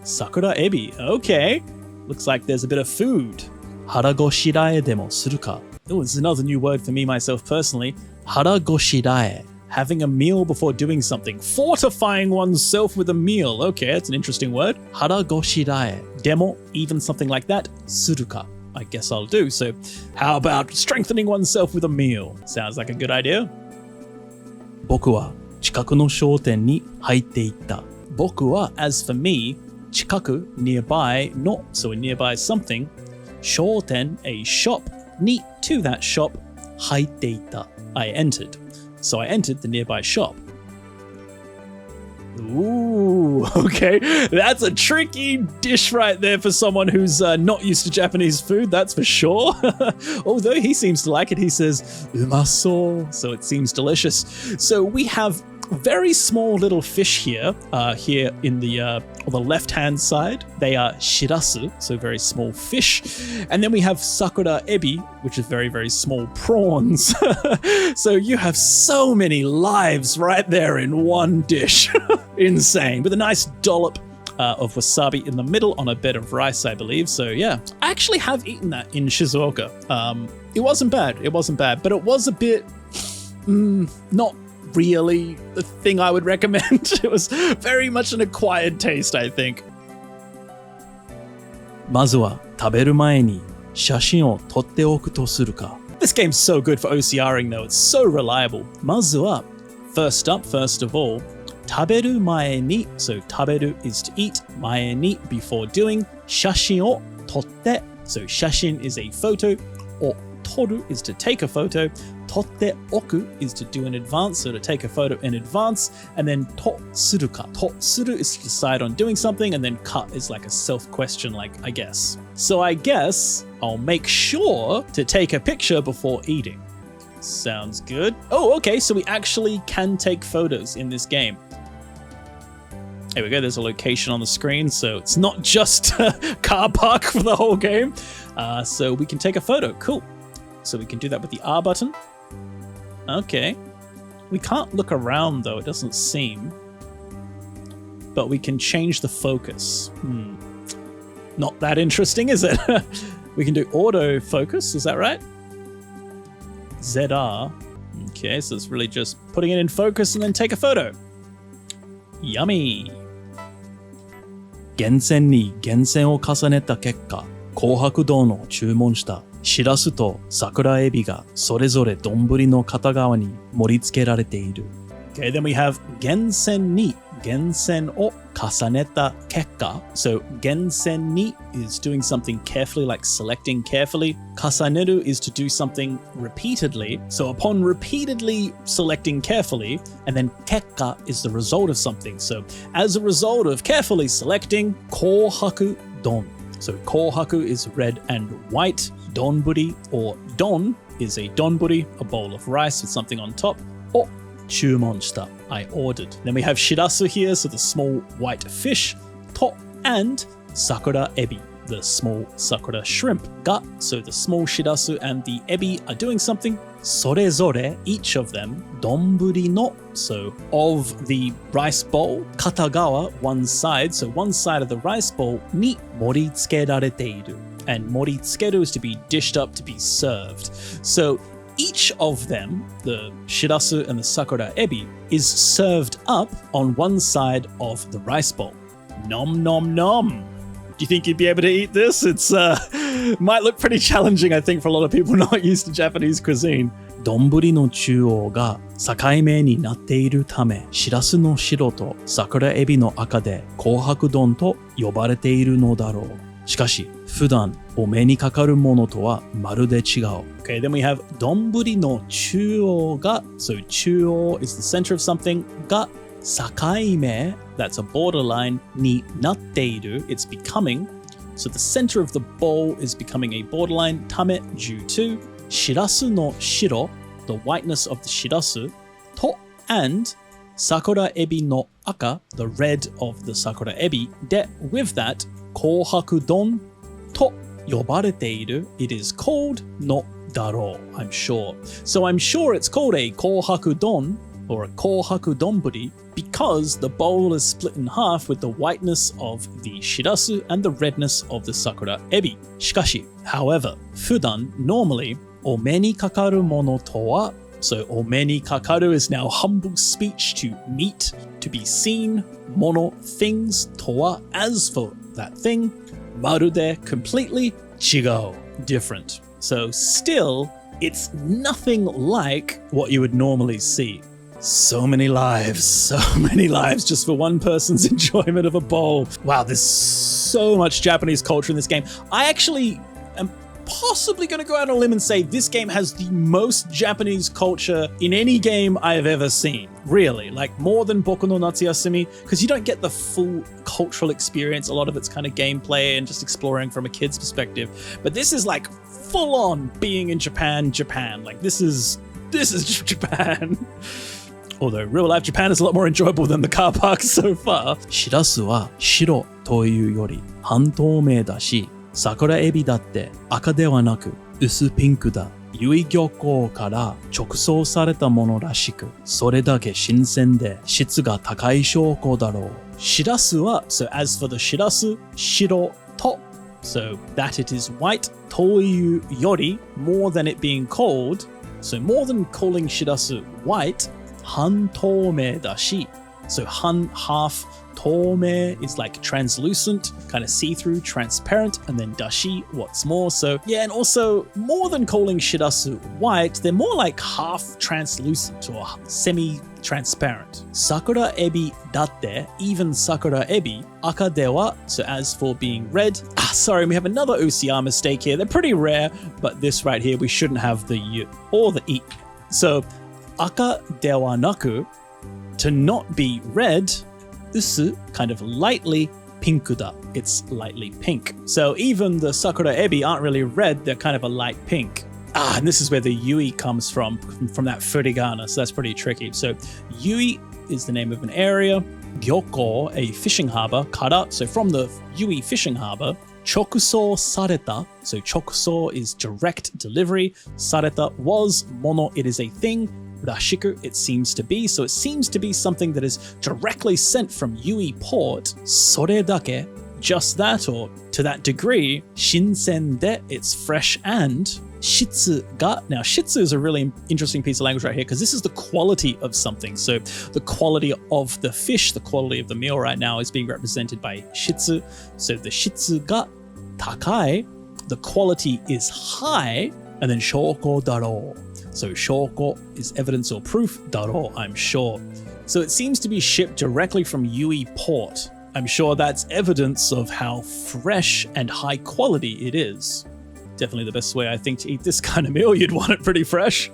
Sakura ebi. Okay. Looks like there's a bit of food. 腹ごしらえでもするか。 Oh, this is another new word for me, myself, personally. 腹ごしらえ Having a meal before doing something. Fortifying oneself with a meal. Okay, that's an interesting word. 腹ごしらえ Demo, even something like that. するか。 I guess I'll do. So, how about strengthening oneself with a meal? Sounds like a good idea. 僕は近くの商店に入っていった。 Boku wa, as for me, chikaku, nearby, not so a nearby something. Shoten, a shop. Ni, to that shop. 入っていた。 I entered. So I entered the nearby shop. Ooh, okay. That's a tricky dish right there for someone who's not used to Japanese food, that's for sure. Although he seems to like it, he says, umaso, so it seems delicious. So we have very small little fish here, here in the on the left-hand side. They are shirasu, so very small fish. And then we have sakura ebi, which is very, very small prawns. So you have so many lives right there in one dish. Insane. With a nice dollop of wasabi in the middle on a bed of rice, I believe. So yeah, I actually have eaten that in Shizuoka. It wasn't bad. It wasn't bad, but it was a bit not really the thing I would recommend. It was very much an acquired taste, I think. まずは食べる前に写真を撮っておくとするか。 This game's so good for OCRing though. It's so reliable. まずは first up, first of all, 食べる前に so 食べる is to eat, 前に before doing, 写真を撮って so 写真 is a photo, or 撮る is to take a photo, 撮っておく is to do in advance, so to take a photo in advance, and then とするか とする is to decide on doing something, and then ka is like a self question, like I guess. So I guess I'll make sure to take a picture before eating. Sounds good. Oh, okay, so we actually can take photos in this game. There we go, there's a location on the screen, so it's not just a car park for the whole game. So we can take a photo, cool. So we can do that with the R button. Okay. We can't look around though, it doesn't seem. But we can change the focus. Not that interesting, is it? We can do auto focus, is that right? ZR. Okay, so it's really just putting it in focus and then take a photo. Yummy. 厳選に厳選を重ねた結果、紅白丼を注文したしらすと桜エビがそれぞれ丼の片側に盛り付けられている。Okay, then we have 厳選に gensen o kasaneta kekka. So gensen ni is doing something carefully, like selecting carefully. Kasaneru is to do something repeatedly. So upon repeatedly selecting carefully, and then kekka is the result of something. So as a result of carefully selecting, kohaku don. So kohaku is red and white. Donburi or don is a donburi, a bowl of rice with something on top. O chumon shita, I ordered. Then we have shirasu here, so the small white fish. To and sakura ebi, the small sakura shrimp. Ga, so the small shirasu and the ebi are doing something. Sorezore, each of them. Donburi no, so of the rice bowl. Katagawa, one side, so one side of the rice bowl. Ni moritsukerarete-iru. And moritsukeru is to be dished up, to be served. So each of them, the shirasu and the sakura ebi, is served up on one side of the rice bowl. Nom nom nom. Do you think you'd be able to eat this? It's might look pretty challenging, I think, for a lot of people not used to Japanese cuisine. 丼の中央が境目になっているため、しらすの白と桜エビの赤で紅白丼と呼ばれているのだろう。しかし、普段お目にかかるものとはまるで違う。Okay, then we have 丼の中央が、so 中央 is the center of something, が境目, that's a borderline, になっている, it's becoming. So the center of the bowl is becoming a borderline, ため due to, しらすの白, the whiteness of the shirasu, と and 桜エビの赤, the red of the sakura ebi, で with that, 紅白丼と呼ばれている, it is called のだろう, I'm sure. So I'm sure it's called a 紅白丼 or a 紅白丼 because the bowl is split in half with the whiteness of the shirasu and the redness of the sakura ebi. しかし, however, 普段 normally お目にかかるものとは So お目にかかる is now humble speech to meet, to be seen, もの things とは as for that thing, まるで completely 違う different. So still, it's nothing like what you would normally see. So many lives just for one person's enjoyment of a bowl. Wow, there's so much Japanese culture in this game. I actually am possibly going to go out on a limb and say this game has the most Japanese culture in any game I have ever seen. Really, like more than Boku no Natsuyasumi, because you don't get the full cultural experience. A lot of it's kind of gameplay and just exploring from a kid's perspective. But this is like full on being in Japan. Like this is Japan. Although real life Japan is a lot more enjoyable than the car park so far. しらすは白というより半透明だし、桜エビだって赤ではなく薄ピンクだ。由比漁港から直送されたものらしく、それだけ新鮮で質が高い証拠だろう。しらすは so as for the しらす、白と so that it is white というより more than it being cold, so more than calling しらす white, 半透明だし so 半 half, 透明 is like translucent, kind of see-through, transparent, and then dashi, what's more. So yeah, and also more than calling shirasu white, they're more like half translucent or semi-transparent. Sakura ebi datte, even sakura ebi, aka dewa, so as for being red. Sorry, we have another OCR mistake here. They're pretty rare, but this right here, we shouldn't have the U or the E. So aka dewa naku, to not be red, usu, kind of lightly pinkuda. It's lightly pink. So even the sakura ebi aren't really red, they're kind of a light pink. And this is where the yui comes from that furigana, so that's pretty tricky. So yui is the name of an area, gyoko, a fishing harbor, kara, so from the yui fishing harbor, chokuso sareta, so chokuso is direct delivery, sareta was, mono, it is a thing, rashiku, it seems to be. So it seems to be something that is directly sent from Yui Port. Sore dake, just that, or to that degree. Shinsen de, it's fresh, and shitsu ga. Now shitsu is a really interesting piece of language right here, because this is the quality of something. So the quality of the fish, the quality of the meal right now is being represented by shitsu. So the shitsu ga takai, the quality is high, and then shoko daro. So shoko is evidence or proof, daro, I'm sure. So it seems to be shipped directly from Yui Port. I'm sure that's evidence of how fresh and high quality it is. Definitely the best way, I think, to eat this kind of meal. You'd want it pretty fresh.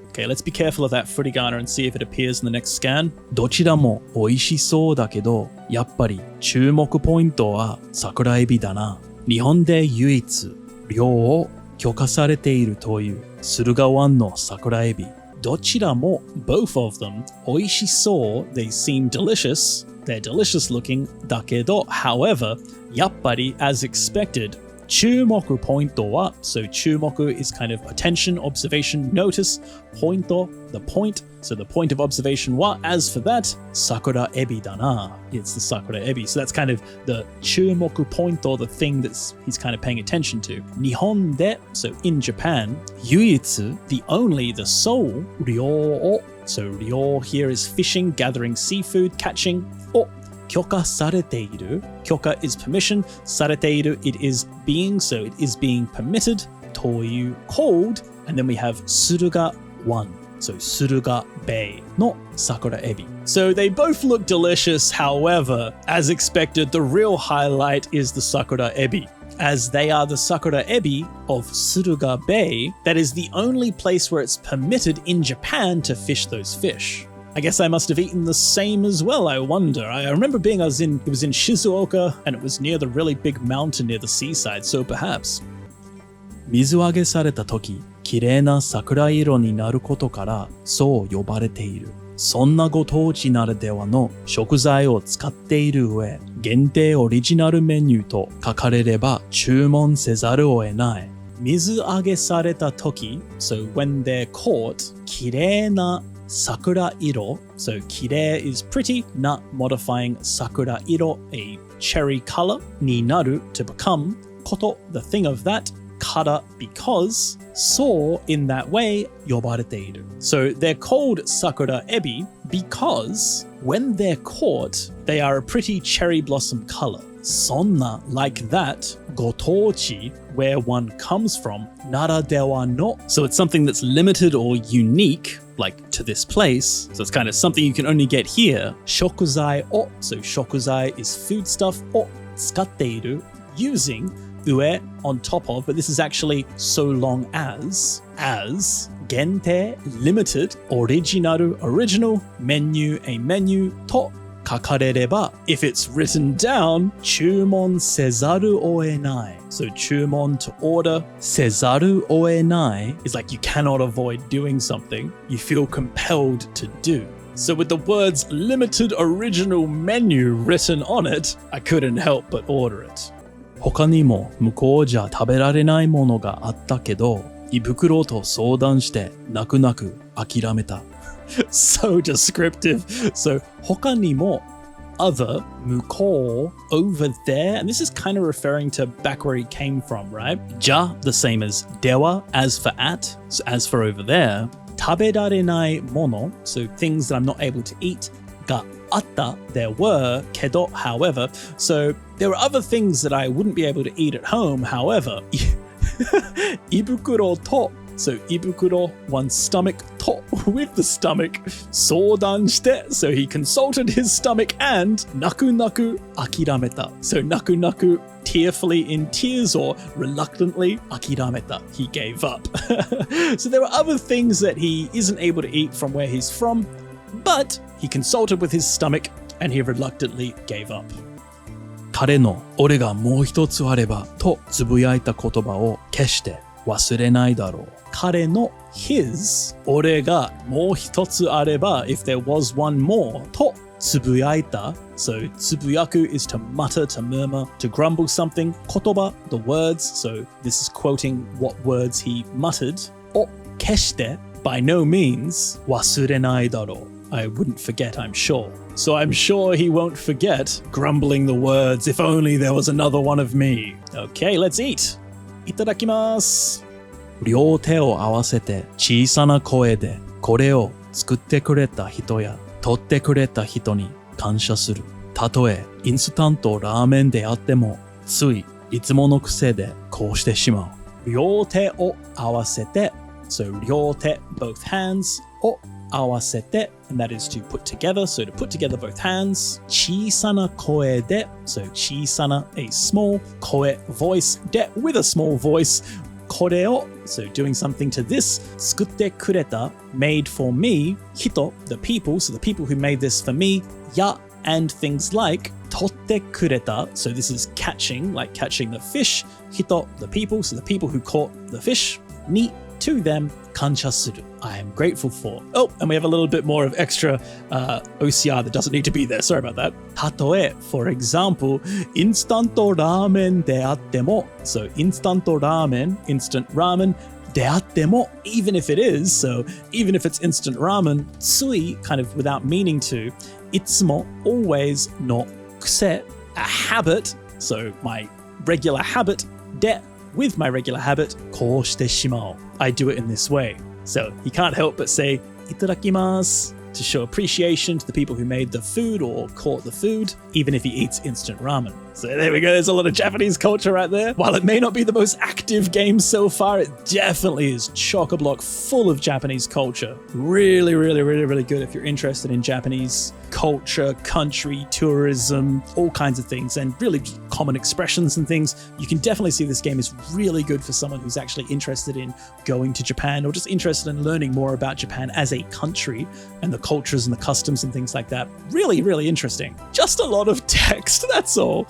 Okay, let's be careful of that furigana and see if it appears in the next scan. どちらも美味しそうだけど、やっぱり注目ポイントは桜エビだな。日本で唯一漁を許可されているという駿河湾の桜エビ。どちらも both of them 美味しそう they seem delicious. They're delicious looking. だけど however やっぱり as expected 注目ポイントは so 注目 is kind of attention, observation, notice. ポイント the point. So the point of observation は as for that 桜エビだな. It's the sakura ebi. So that's kind of the 注目ポイント, the thing that's he's kind of paying attention to. 日本で so in Japan 唯一 the only, the sole 漁を so 漁 here is fishing, gathering seafood, catching を許可されている 許可 is permission, されている it is being, so it is being permitted という called, and then we have 駿河湾 so 駿河 Bay の桜エビ So they both look delicious, however, as expected, the real highlight is the sakura ebi. As they are the sakura ebi of Suruga Bay, that is the only place where it's permitted in Japan to fish those fish. I guess I must have eaten the same as well, I wonder. I remember it was in Shizuoka, and it was near the really big mountain near the seaside, so perhaps. 水揚げされた時、綺麗な桜色になることからそう呼ばれている。そんなご当地ならではの食材を使っている上、限定オリジナルメニューと書かれれば注文せざるを得ない。水揚げされた時 so when they're caught, 綺麗なsakura iro, so 綺麗 is pretty, not modifying sakura iro, a cherry color, になる to become, こと the thing of that, kara because, so in that way, 呼ばれている. So they're called sakura ebi because when they're caught, they are a pretty cherry blossom color. そんな like that, ご当地 where one comes from, ならではの so it's something that's limited or unique, like to this place, so it's kind of something you can only get here. 食材を so 食材 is foodstuff を使っている using 上 on top of, but this is actually so long as 限定 limited オリジナル original メニュー a menu と書かれれば if it's written down 注文せざるを得ない so 注文 to order せざるを得ない is like you cannot avoid doing something you feel compelled to do. So with the words limited original menu written on it, I couldn't help but order it. 他にも向こうじゃ食べられないものがあったけど、胃袋と相談して泣く泣く諦めた。So descriptive. So 他にも other 向こう over there, and this is kind of referring to back where he came from, right? じゃ the same as では as for at, so as for over there. 食べられないもの so things that I'm not able to eat があった there were けど however, so there were other things that I wouldn't be able to eat at home, however 胃袋と so 胃袋 one's stomach と with the stomach 相談して so he consulted his stomach and 泣く泣く諦めた so 泣く泣く tearfully in tears or reluctantly 諦めた he gave up. So there were other things that he isn't able to eat from where he's from, but he consulted with his stomach and he reluctantly gave up. 彼の俺がもう一つあればとつぶやいた言葉を決して忘れないだろう。彼の his 俺がもう一つあれば if there was one more とつぶやいた so つぶやく is to mutter, to murmur, to grumble something 言葉 the words, so this is quoting what words he muttered を決して by no means 忘れないだろう I wouldn't forget, I'm sure. So I'm sure he won't forget grumbling the words, if only there was another one of me. Okay, let's eat. いただきます。両手を合わせて小さな声でこれを作ってくれた人や取ってくれた人に感謝する。たとえインスタントラーメンであってもついつもの癖でこうしてしまう。両手を合わせて So 両手 both hands を awasete, and that is to put together, so to put together both hands. Chisana koe de, so chisana, a small, koe, voice, de, with a small voice. Koreo, so doing something to this. Tsukutte kureta, made for me. Hito, the people, so the people who made this for me. Ya, and things like totte kureta, so this is catching, like catching the fish. Hito, the people, so the people who caught the fish. Ni, to them. Kansha suru, I am grateful for. Oh, and we have a little bit more of extra OCR that doesn't need to be there. Sorry about that. Tatoe, for example, instanto ramen de attemo. So instanto ramen, instant ramen, de attemo, even if it is, so even if it's instant ramen, tsui, kind of without meaning to, itsumo, always, no kuse, a habit, so my regular habit, de, with my regular habit, ko shite shimao, I do it in this way. So he can't help but say itadakimasu to show appreciation to the people who made the food or caught the food, even if he eats instant ramen. So there we go, there's a lot of Japanese culture right there. While it may not be the most active game so far, it definitely is chock-a-block full of Japanese culture. Really, really, really, really good if you're interested in Japanese culture, country, tourism, all kinds of things, and really common expressions and things. You can definitely see this game is really good for someone who's actually interested in going to Japan or just interested in learning more about Japan as a country and the cultures and the customs and things like that. Really, really interesting. Just a lot of text, that's all.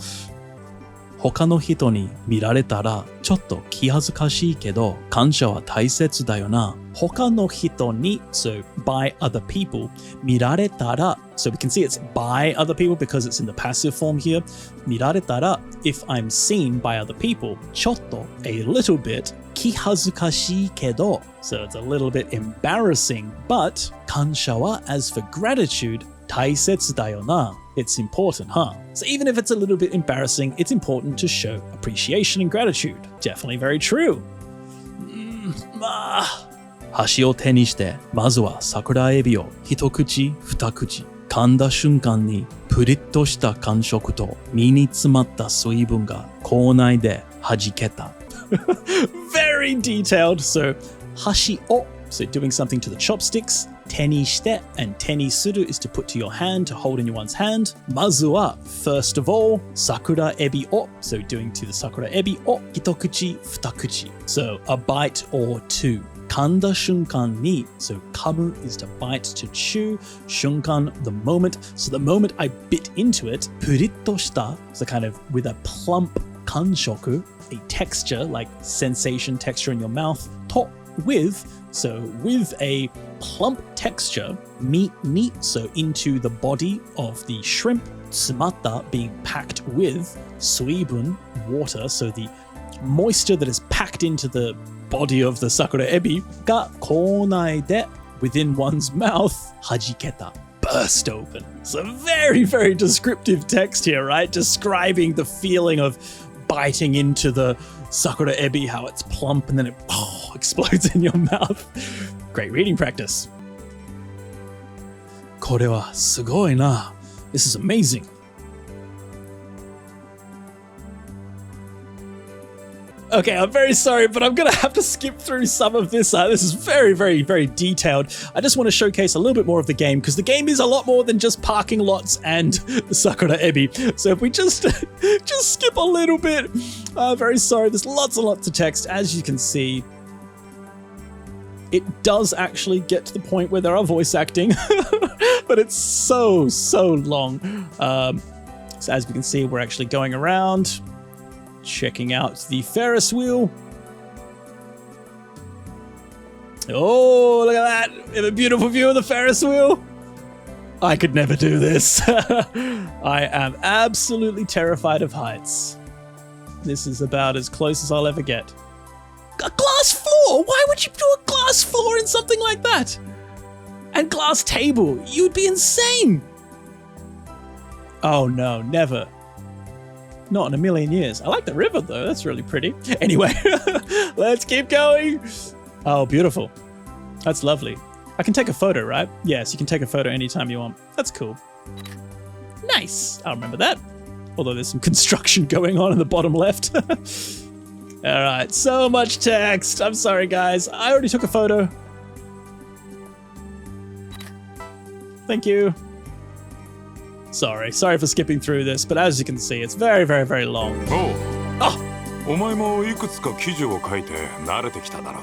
他の人に見られたらちょっと気恥ずかしいけど感謝は大切だよな。他の人に, so by other people, 見られたら, so we can see it's by other people because it's in the passive form here. 見られたら, if I'm seen by other people, ちょっと, a little bit, 気恥ずかしいけど, so it's a little bit embarrassing, but 感謝は, as for gratitude, 大切だよな. It's important, huh? So even if it's a little bit embarrassing, it's important to show appreciation and gratitude. Definitely very true. 箸を手にしてまずは桜エビを一口二口噛んだ瞬間にプリッとした感触と身に詰まった水分が口内で弾けた。Very detailed. So 箸を, so doing something to the chopsticks. 手にして and 手にする is to put to your hand, to hold in your one's hand. まずは first of all 桜エビを, so doing to the 桜エビを一口二口, so a bite or two. 噛んだ瞬間に, so 噛む is to bite, to chew. 瞬間 the moment, so the moment I bit into it. プリッとした so kind of with a plump 感触, a texture like sensation, texture in your mouth. と with, so with a plump texture, meat, so into the body of the shrimp. 詰まった being packed with, 水分 water, so the moisture that is packed into the body of the sakura ebi が口内で within one's mouth 弾けた burst open. So very, very descriptive text here, right? Describing the feeling of biting into the sakura ebi, how it's plump and then it explodes in your mouth. Great reading practice. これはすごいな。This is amazing. Okay, I'm very sorry, but I'm going to have to skip through some of this. This is very, very, very detailed. I just want to showcase a little bit more of the game because the game is a lot more than just parking lots and the Sakura Ebi. So if we just skip a little bit, very sorry. There's lots and lots of text. As you can see, it does actually get to the point where there are voice acting, but it's so long. So as we can see, we're actually going around, checking out the Ferris wheel. Oh, look at that. We have a beautiful view of the Ferris wheel. I could never do this. I am absolutely terrified of heights. This is about as close as I'll ever get. A glass floor? Why would you do a glass floor in something like that? And glass table? You'd be insane. Oh no, never. Not in a million years. I like the river though, that's really pretty. Anyway, let's keep going. Oh, beautiful. That's lovely. I can take a photo, right? Yes, you can take a photo anytime you want. That's cool. Nice. I'll remember that. Although there's some construction going on in the bottom left. All right, so much text. I'm sorry, guys. I already took a photo. Thank you. Sorry for skipping through this, but as you can see, it's very, very, very long. Oh! お前もいくつか記事を書いて慣れてきただろう。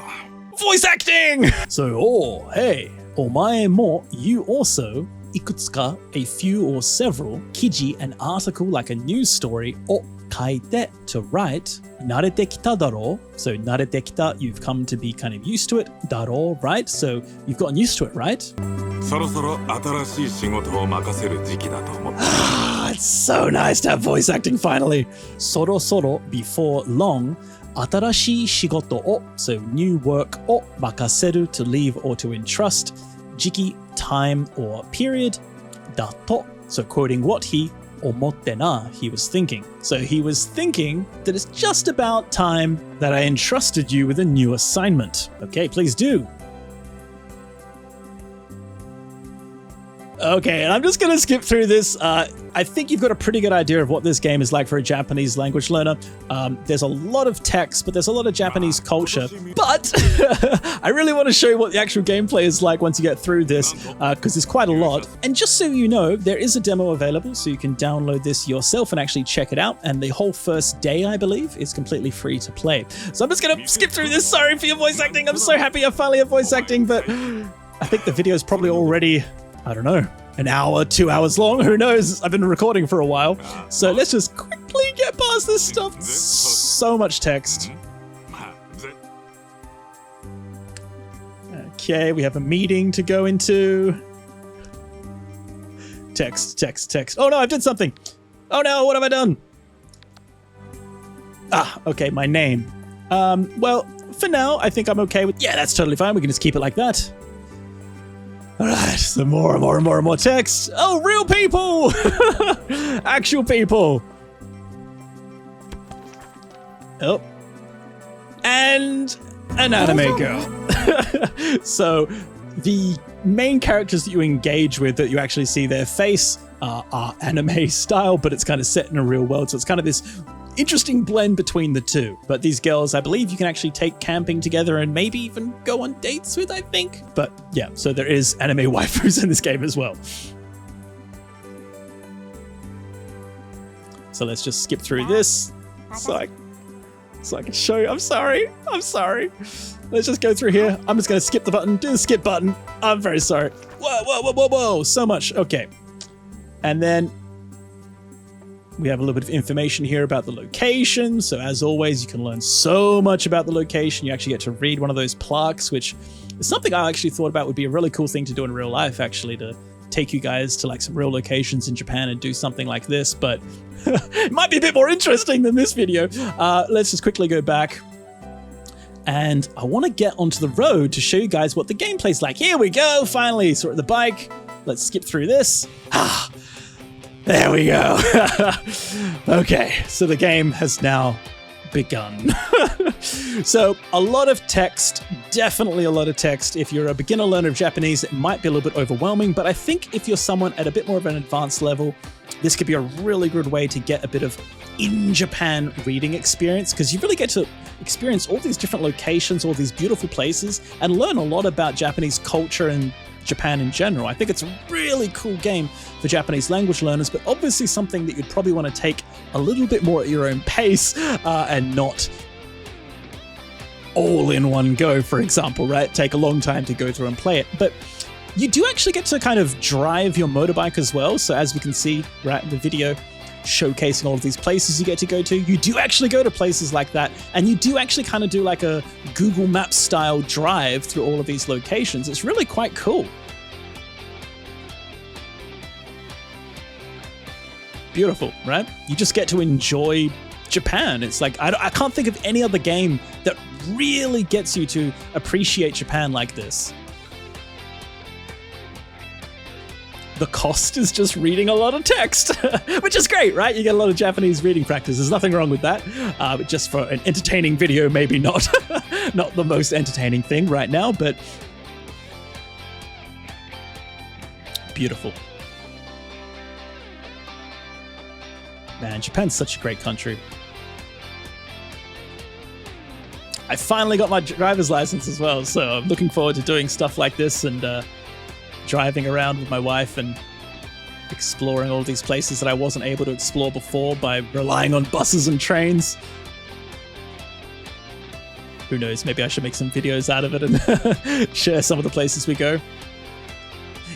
Voice acting! So, hey, お前も you also いくつか a few or several 記事 an article like a news story を書いて to write 慣れてきただろう So 慣れてきた you've come to be kind of used to it だろう right? So you've gotten used to it, right? そろそろ新しい仕事を任せる時期だと思った。It's so nice to have voice acting finally. そろそろ before long 新しい仕事を So new work を任せる to leave or to entrust 時期 time or period だと So quoting what he 思ってな he was thinking. So he was thinking that it's just about time that I entrusted you with a new assignment. Okay, please do. Okay, and I'm just going to skip through this. I think you've got a pretty good idea of what this game is like for a Japanese language learner. There's a lot of text, but there's a lot of Japanese culture. But I really want to show you what the actual gameplay is like once you get through this, because there's quite a lot. And just so you know, there is a demo available, so you can download this yourself and actually check it out. And the whole first day, I believe, is completely free to play. So I'm just going to skip through this. Sorry for your voice acting. I'm so happy I finally have voice acting, but I think the video is probably already... I don't know, an hour, 2 hours long, who knows? I've been recording for a while. So let's just quickly get past this stuff. So much text. Okay, we have a meeting to go into. Text. Oh no, I did something. Oh no, what have I done? Okay, my name. Well, for now, I think I'm okay with... Yeah, that's totally fine. We can just keep it like that. All right, so more text. Oh, real people! Actual people. Oh. And an anime girl. So the main characters that you engage with, that you actually see their face, are anime style, but it's kind of set in a real world. So it's kind of this interesting blend between the two. But these girls, I believe you can actually take camping together and maybe even go on dates with, I think. But yeah, so there is anime waifus in this game as well. So let's just skip through this so I can show you. I'm sorry. Let's just go through here. I'm just going to skip the button, do the skip button. I'm very sorry. Whoa. So much. Okay. And then we have a little bit of information here about the location. So as always, you can learn so much about the location. You actually get to read one of those plaques, which is something I actually thought about would be a really cool thing to do in real life, actually, to take you guys to like some real locations in Japan and do something like this. But it might be a bit more interesting than this video. Let's just quickly go back. And I want to get onto the road to show you guys what the gameplay's like. Here we go, finally. So we're at the bike. Let's skip through this. There we go. Okay, so the game has now begun. So a lot of text, definitely a lot of text. If you're a beginner learner of Japanese, it might be a little bit overwhelming, but I think if you're someone at a bit more of an advanced level, this could be a really good way to get a bit of in-Japan reading experience, because you really get to experience all these different locations, all these beautiful places, and learn a lot about Japanese culture and Japan in general. I think it's a really cool game for Japanese language learners, but obviously something that you'd probably want to take a little bit more at your own pace and not all in one go, for example, right? Take a long time to go through and play it. But you do actually get to kind of drive your motorbike as well. So as we can see, right, in the video showcasing all of these places you get to go to, you do actually go to places like that, and you do actually kind of do like a Google Maps style drive through all of these locations. It's really quite cool. Beautiful, right? You just get to enjoy Japan. It's like, I can't think of any other game that really gets you to appreciate Japan like this. The cost is just reading a lot of text, which is great, right? You get a lot of Japanese reading practice. There's nothing wrong with that. But just for an entertaining video, maybe not. Not the most entertaining thing right now, but beautiful. Man, Japan's such a great country. I finally got my driver's license as well, so I'm looking forward to doing stuff like this and driving around with my wife and exploring all these places that I wasn't able to explore before by relying on buses and trains. Who knows, maybe I should make some videos out of it and share some of the places we go.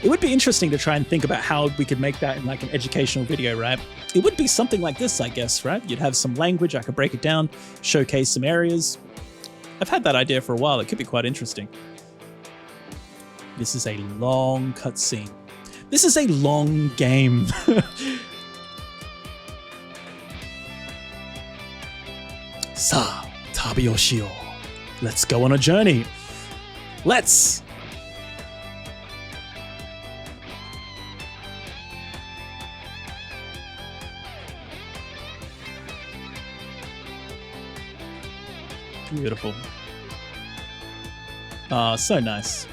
It would be interesting to try and think about how we could make that in like an educational video, right? It would be something like this, I guess, right? You'd have some language, I could break it down, showcase some areas. I've had that idea for a while, it could be quite interesting. This is a long cutscene. This is a long game. Sa, tabi o shio. Let's go on a journey. Let's. Beautiful. Ah, so nice.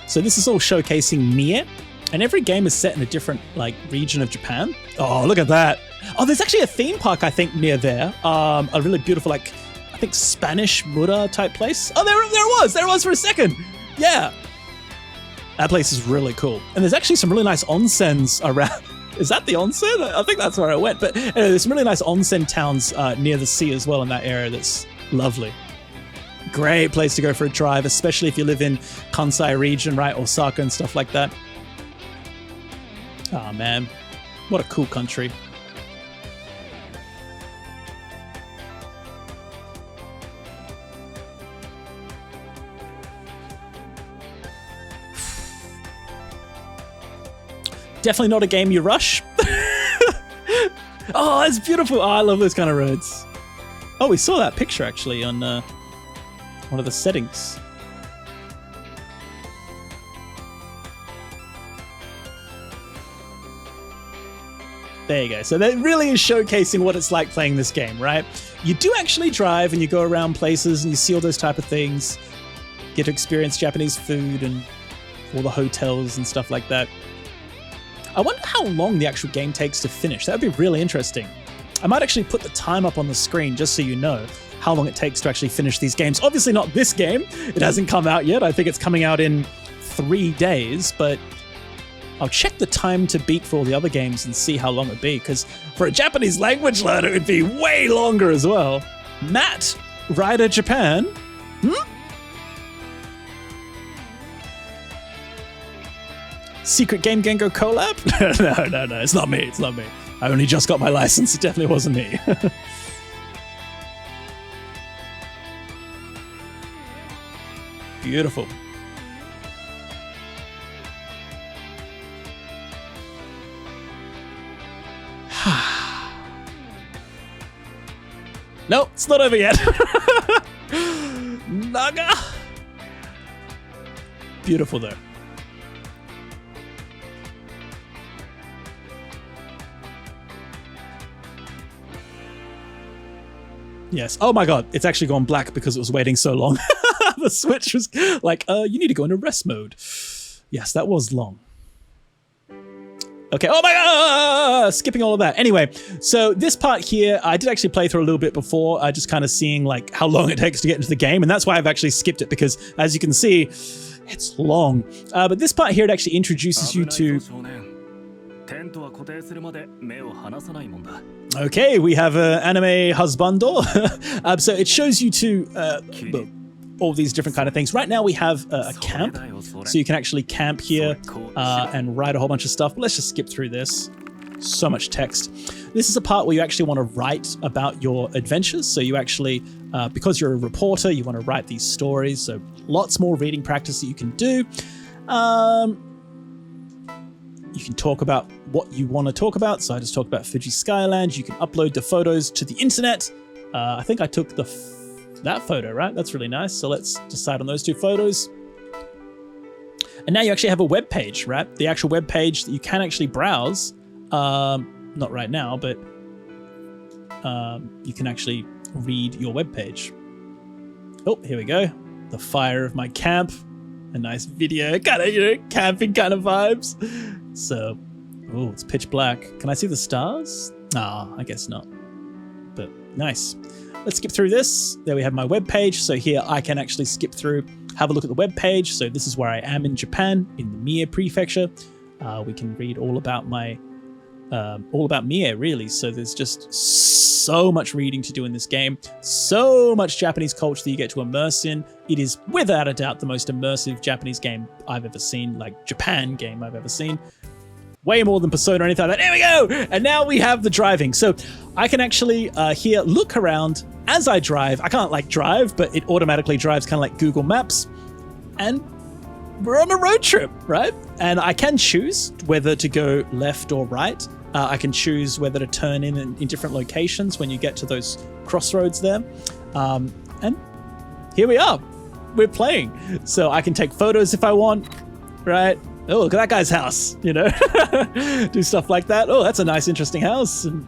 So this is all showcasing Mie, and every game is set in a different like region of Japan. Oh, look at that. Oh, there's actually a theme park, I think, near there. A really beautiful, like, I think Spanish Mura type place. Oh, there it was for a second. Yeah. That place is really cool. And there's actually some really nice onsens around. Is that the onsen? I think that's where I went. But anyway, there's some really nice onsen towns near the sea as well in that area. That's lovely. Great place to go for a drive, especially if you live in Kansai region, right? Osaka and stuff like that. Oh man, what a cool country. Definitely not a game you rush. Oh, it's beautiful. Oh, I love those kind of roads. Oh, we saw that picture actually on one of the settings. There you go. So that really is showcasing what it's like playing this game, right? You do actually drive and you go around places and you see all those type of things. Get to experience Japanese food and all the hotels and stuff like that. I wonder how long the actual game takes to finish. That would be really interesting. I might actually put the time up on the screen just so you know how long it takes to actually finish these games. Obviously not this game. It hasn't come out yet. I think it's coming out in 3 days, but I'll check the time to beat for all the other games and see how long it'd be, because for a Japanese language learner, it would be way longer as well. Matt, Rider Japan. Secret Game Gengo collab? No, it's not me, I only just got my license, it definitely wasn't me. Beautiful. No, it's not over yet. Naga. Beautiful though. Yes. Oh my god, it's actually gone black because it was waiting so long. The Switch was like, you need to go into rest mode. Yes, that was long. Okay, oh my god, skipping all of that. Anyway, so this part here, I did actually play through a little bit before, just kind of seeing like how long it takes to get into the game, and that's why I've actually skipped it, because as you can see, it's long. But this part here, it actually introduces you to... Okay, we have an anime husbando. So it shows you to all these different kind of things. Right now we have a camp, so you can actually camp here and write a whole bunch of stuff. But let's just skip through this. So much text. This is a part where you actually want to write about your adventures. So you actually, because you're a reporter, you want to write these stories. So lots more reading practice that you can do. You can talk about what you want to talk about. So I just talked about Fuji Skyland. You can upload the photos to the internet. I think I took that photo, right? That's really nice. So let's decide on those 2 photos. And now you actually have a web page, right? The actual web page that you can actually browse. Not right now, but you can actually read your web page. Oh, here we go. The fire of my camp. A nice video, kind of, camping kind of vibes. So, oh, it's pitch black. Can I see the stars? Ah, I guess not. But nice. Let's skip through this. There we have my web page. So here I can actually skip through have a look at the webpage. So this is where I am in Japan, in the Mie Prefecture. We can read all about Mie, really. So there's just so much reading to do in this game, so much Japanese culture that you get to immerse in. It is without a doubt the most immersive Japanese game I've ever seen, like Japan game I've ever seen. Way more than Persona or anything like that. There we go! And now we have the driving. So I can actually here look around as I drive. I can't like drive, but it automatically drives kind of like Google Maps. And we're on a road trip, right? And I can choose whether to go left or right. I can choose whether to turn in different locations when you get to those crossroads there. And here we are. We're playing. So I can take photos if I want, right? Oh, look at that guy's house, you know? Do stuff like that. Oh, that's a nice, interesting house. And,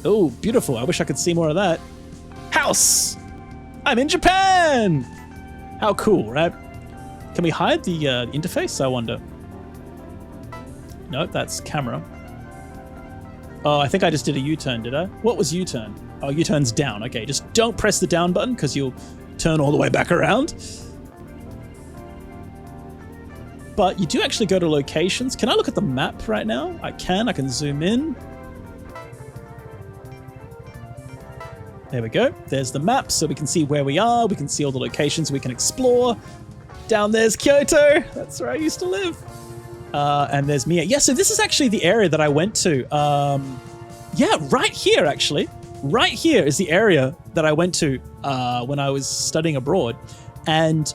oh, beautiful. I wish I could see more of that. House! I'm in Japan! How cool, right? Can we hide the interface, I wonder? Nope, that's camera. Oh, I think I just did a U-turn, did I? What was U-turn? Oh, U-turn's down. Okay, just don't press the down button because you'll turn all the way back around. But you do actually go to locations. Can I look at the map right now? I can zoom in. There we go. There's the map, so we can see where we are. We can see all the locations we can explore. Down there's Kyoto. That's where I used to live. And there's Mie. Yeah, so this is actually the area that I went to. Yeah, right here, actually. Right here is the area that I went to when I was studying abroad. And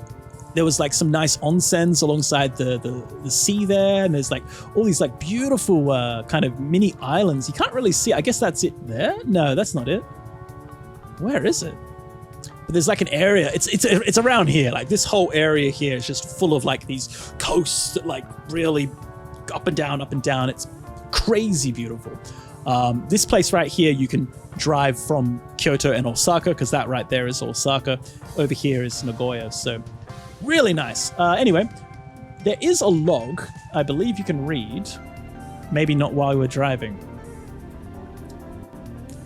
there was like some nice onsens alongside the sea there. And there's like all these like beautiful kind of mini islands. You can't really see. I guess that's it there. No, that's not it. Where is it? But there's like an area. It's around here. Like this whole area here is just full of like these coasts that like really up and down, up and down. It's crazy beautiful. This place right here, you can drive from Kyoto and Osaka because that right there is Osaka. Over here is Nagoya. So really nice. Anyway, there is a log I believe you can read. Maybe not while we're driving.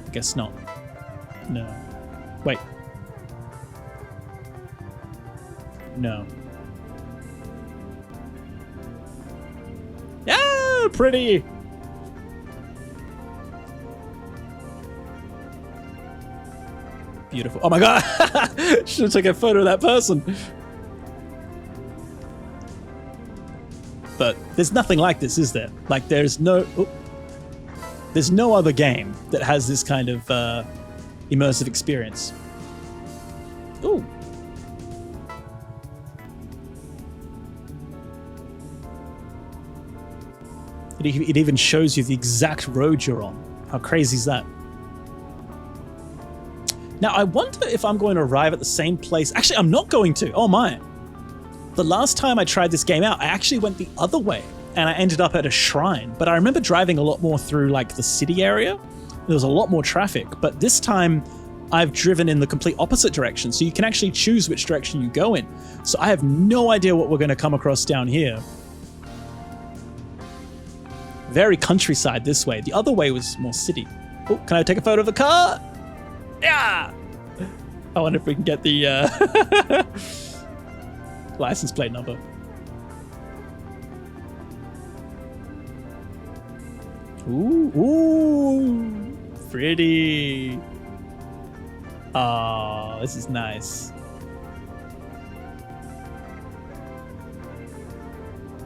I guess not. No. Wait. No. Yeah, pretty. Beautiful. Oh my god. Should have taken a photo of that person. But there's nothing like this, is there? Like there's no other game that has this kind of immersive experience. Ooh. It even shows you the exact road you're on. How crazy is that? Now, I wonder if I'm going to arrive at the same place. Actually, I'm not going to. Oh my. The last time I tried this game out, I actually went the other way and I ended up at a shrine. But I remember driving a lot more through like the city area. There was a lot more traffic. But this time I've driven in the complete opposite direction. So you can actually choose which direction you go in. So I have no idea what we're going to come across down here. Very countryside this way. The other way was more city. Oh, can I take a photo of the car? Yeah! I wonder if we can get the license plate number. Ooh, pretty. Oh, this is nice.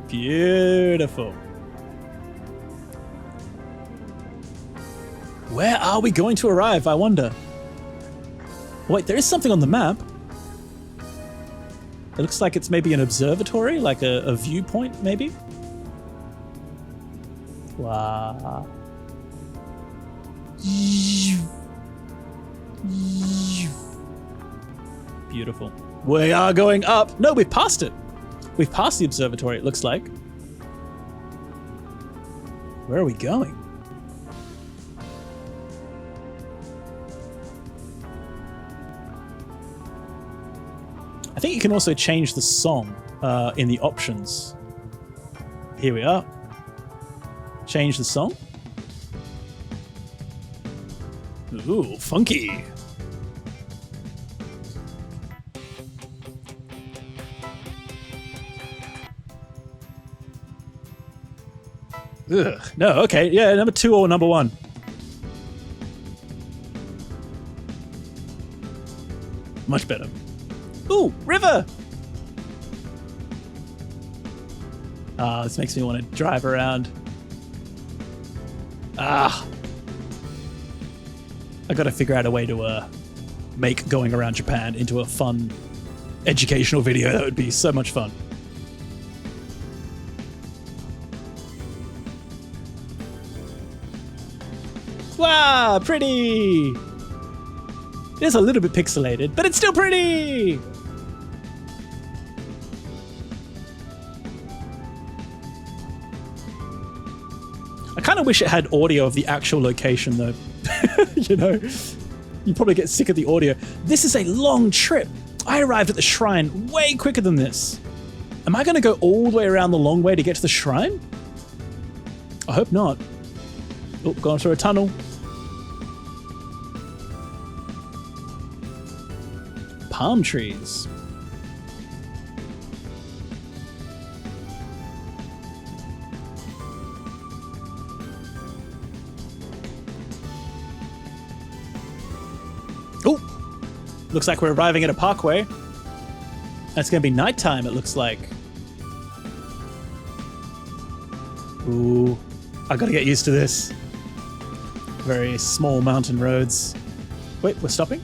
Beautiful. Where are we going to arrive, I wonder? Wait, there is something on the map. It looks like it's maybe an observatory, like a viewpoint, maybe? Wow. Beautiful. We are going up. No, we've passed it. We've passed the observatory, it looks like. Where are we going? I think you can also change the song in the options. Here we are. Change the song. Ooh, funky. Ugh. No, okay. Yeah, number 2 or number 1? Much better. Ooh, river! This makes me want to drive around. I gotta figure out a way to make going around Japan into a fun educational video. That would be so much fun. Wow, pretty! It is a little bit pixelated, but it's still pretty! I kind of wish it had audio of the actual location, though. You know? You'd probably get sick of the audio. This is a long trip. I arrived at the shrine way quicker than this. Am I going to go all the way around the long way to get to the shrine? I hope not. Oh, going through a tunnel. Palm trees. Oh, looks like we're arriving at a parkway. It's going to be nighttime, it looks like. Ooh, I got to get used to this. Very small mountain roads. Wait, we're stopping?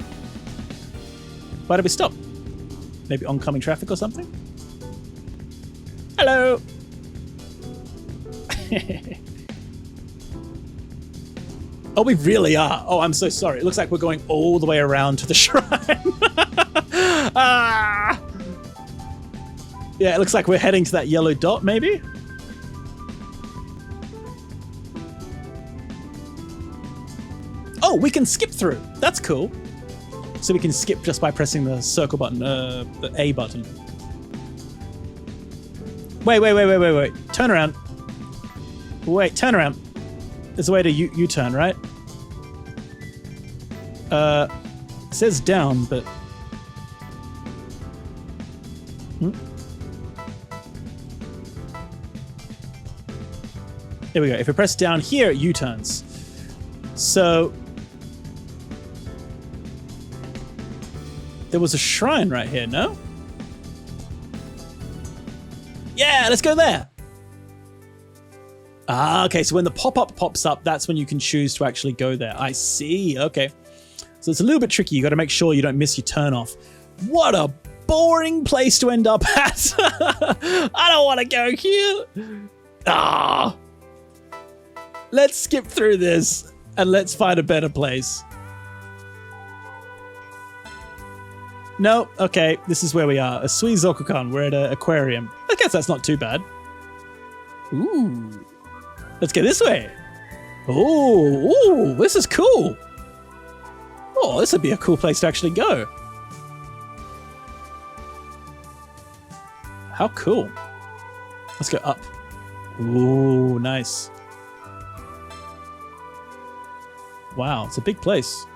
Why did we stop? Maybe oncoming traffic or something? Hello! Oh, we really are. Oh, I'm so sorry. It looks like we're going all the way around to the shrine. Ah! Yeah, it looks like we're heading to that yellow dot, maybe? Oh, we can skip through. That's cool. So we can skip just by pressing the circle button, the A button. Wait. Turn around. Wait, turn around. There's a way to U-turn, right? It says down, but... There we go. If we press down here, it U-turns. So... There was a shrine right here, no? Yeah, let's go there. Ah, okay, so when the pop-up pops up, that's when you can choose to actually go there. I see, okay. So it's a little bit tricky. You got to make sure you don't miss your turn off. What a boring place to end up at. I don't want to go here. Ah. Let's skip through this and let's find a better place. No, okay, this is where we are. A Suizokukan, we're at an aquarium. I guess that's not too bad. Ooh. Let's go this way. Ooh, this is cool. Oh, this would be a cool place to actually go. How cool. Let's go up. Ooh, nice. Wow, it's a big place.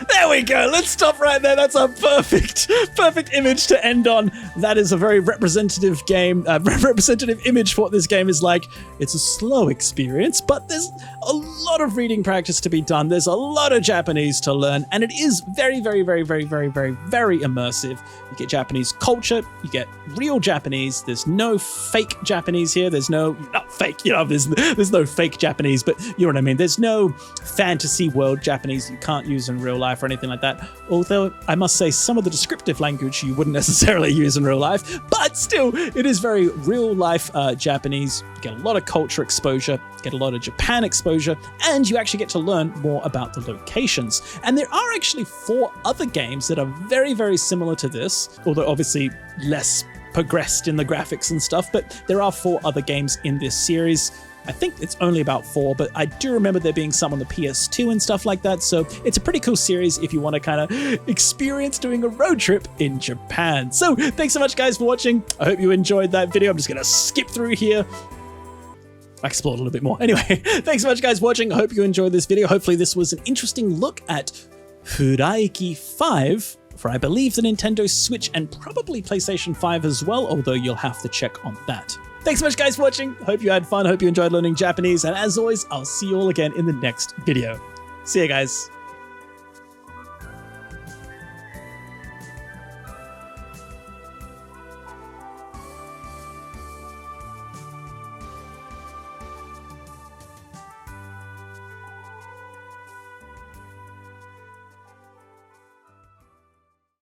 There we go. Let's stop right there. That's a perfect image to end on. That is a very representative game, representative image for what this game is like. It's a slow experience, but there's a lot of reading practice to be done. There's a lot of Japanese to learn, and it is very, very, very, very, very, very, very immersive. You get Japanese culture. You get real Japanese. There's no fake Japanese here. There's no, not fake, you know, there's no fake Japanese, but you know what I mean. There's no fantasy world Japanese you can't use in real life or anything like that. Although I must say some of the descriptive language you wouldn't necessarily use in real life, but still it is very real life Japanese. You get a lot of culture exposure, get a lot of Japan exposure, and you actually get to learn more about the locations. And there are actually 4 other games that are very, very similar to this, although obviously less progressed in the graphics and stuff, but there are 4 other games in this series. I think it's only about 4, but I do remember there being some on the PS2 and stuff like that, so it's a pretty cool series if you want to kind of experience doing a road trip in Japan. So thanks so much guys for watching. I hope you enjoyed that video. I'm just going to skip through here. I explored a little bit more. Anyway, thanks so much guys for watching. I hope you enjoyed this video. Hopefully this was an interesting look at Fuuraiki 5 for I believe the Nintendo Switch and probably PlayStation 5 as well, although you'll have to check on that. Thanks so much guys for watching. Hope you had fun. Hope you enjoyed learning Japanese. And as always, I'll see you all again in the next video. See ya guys.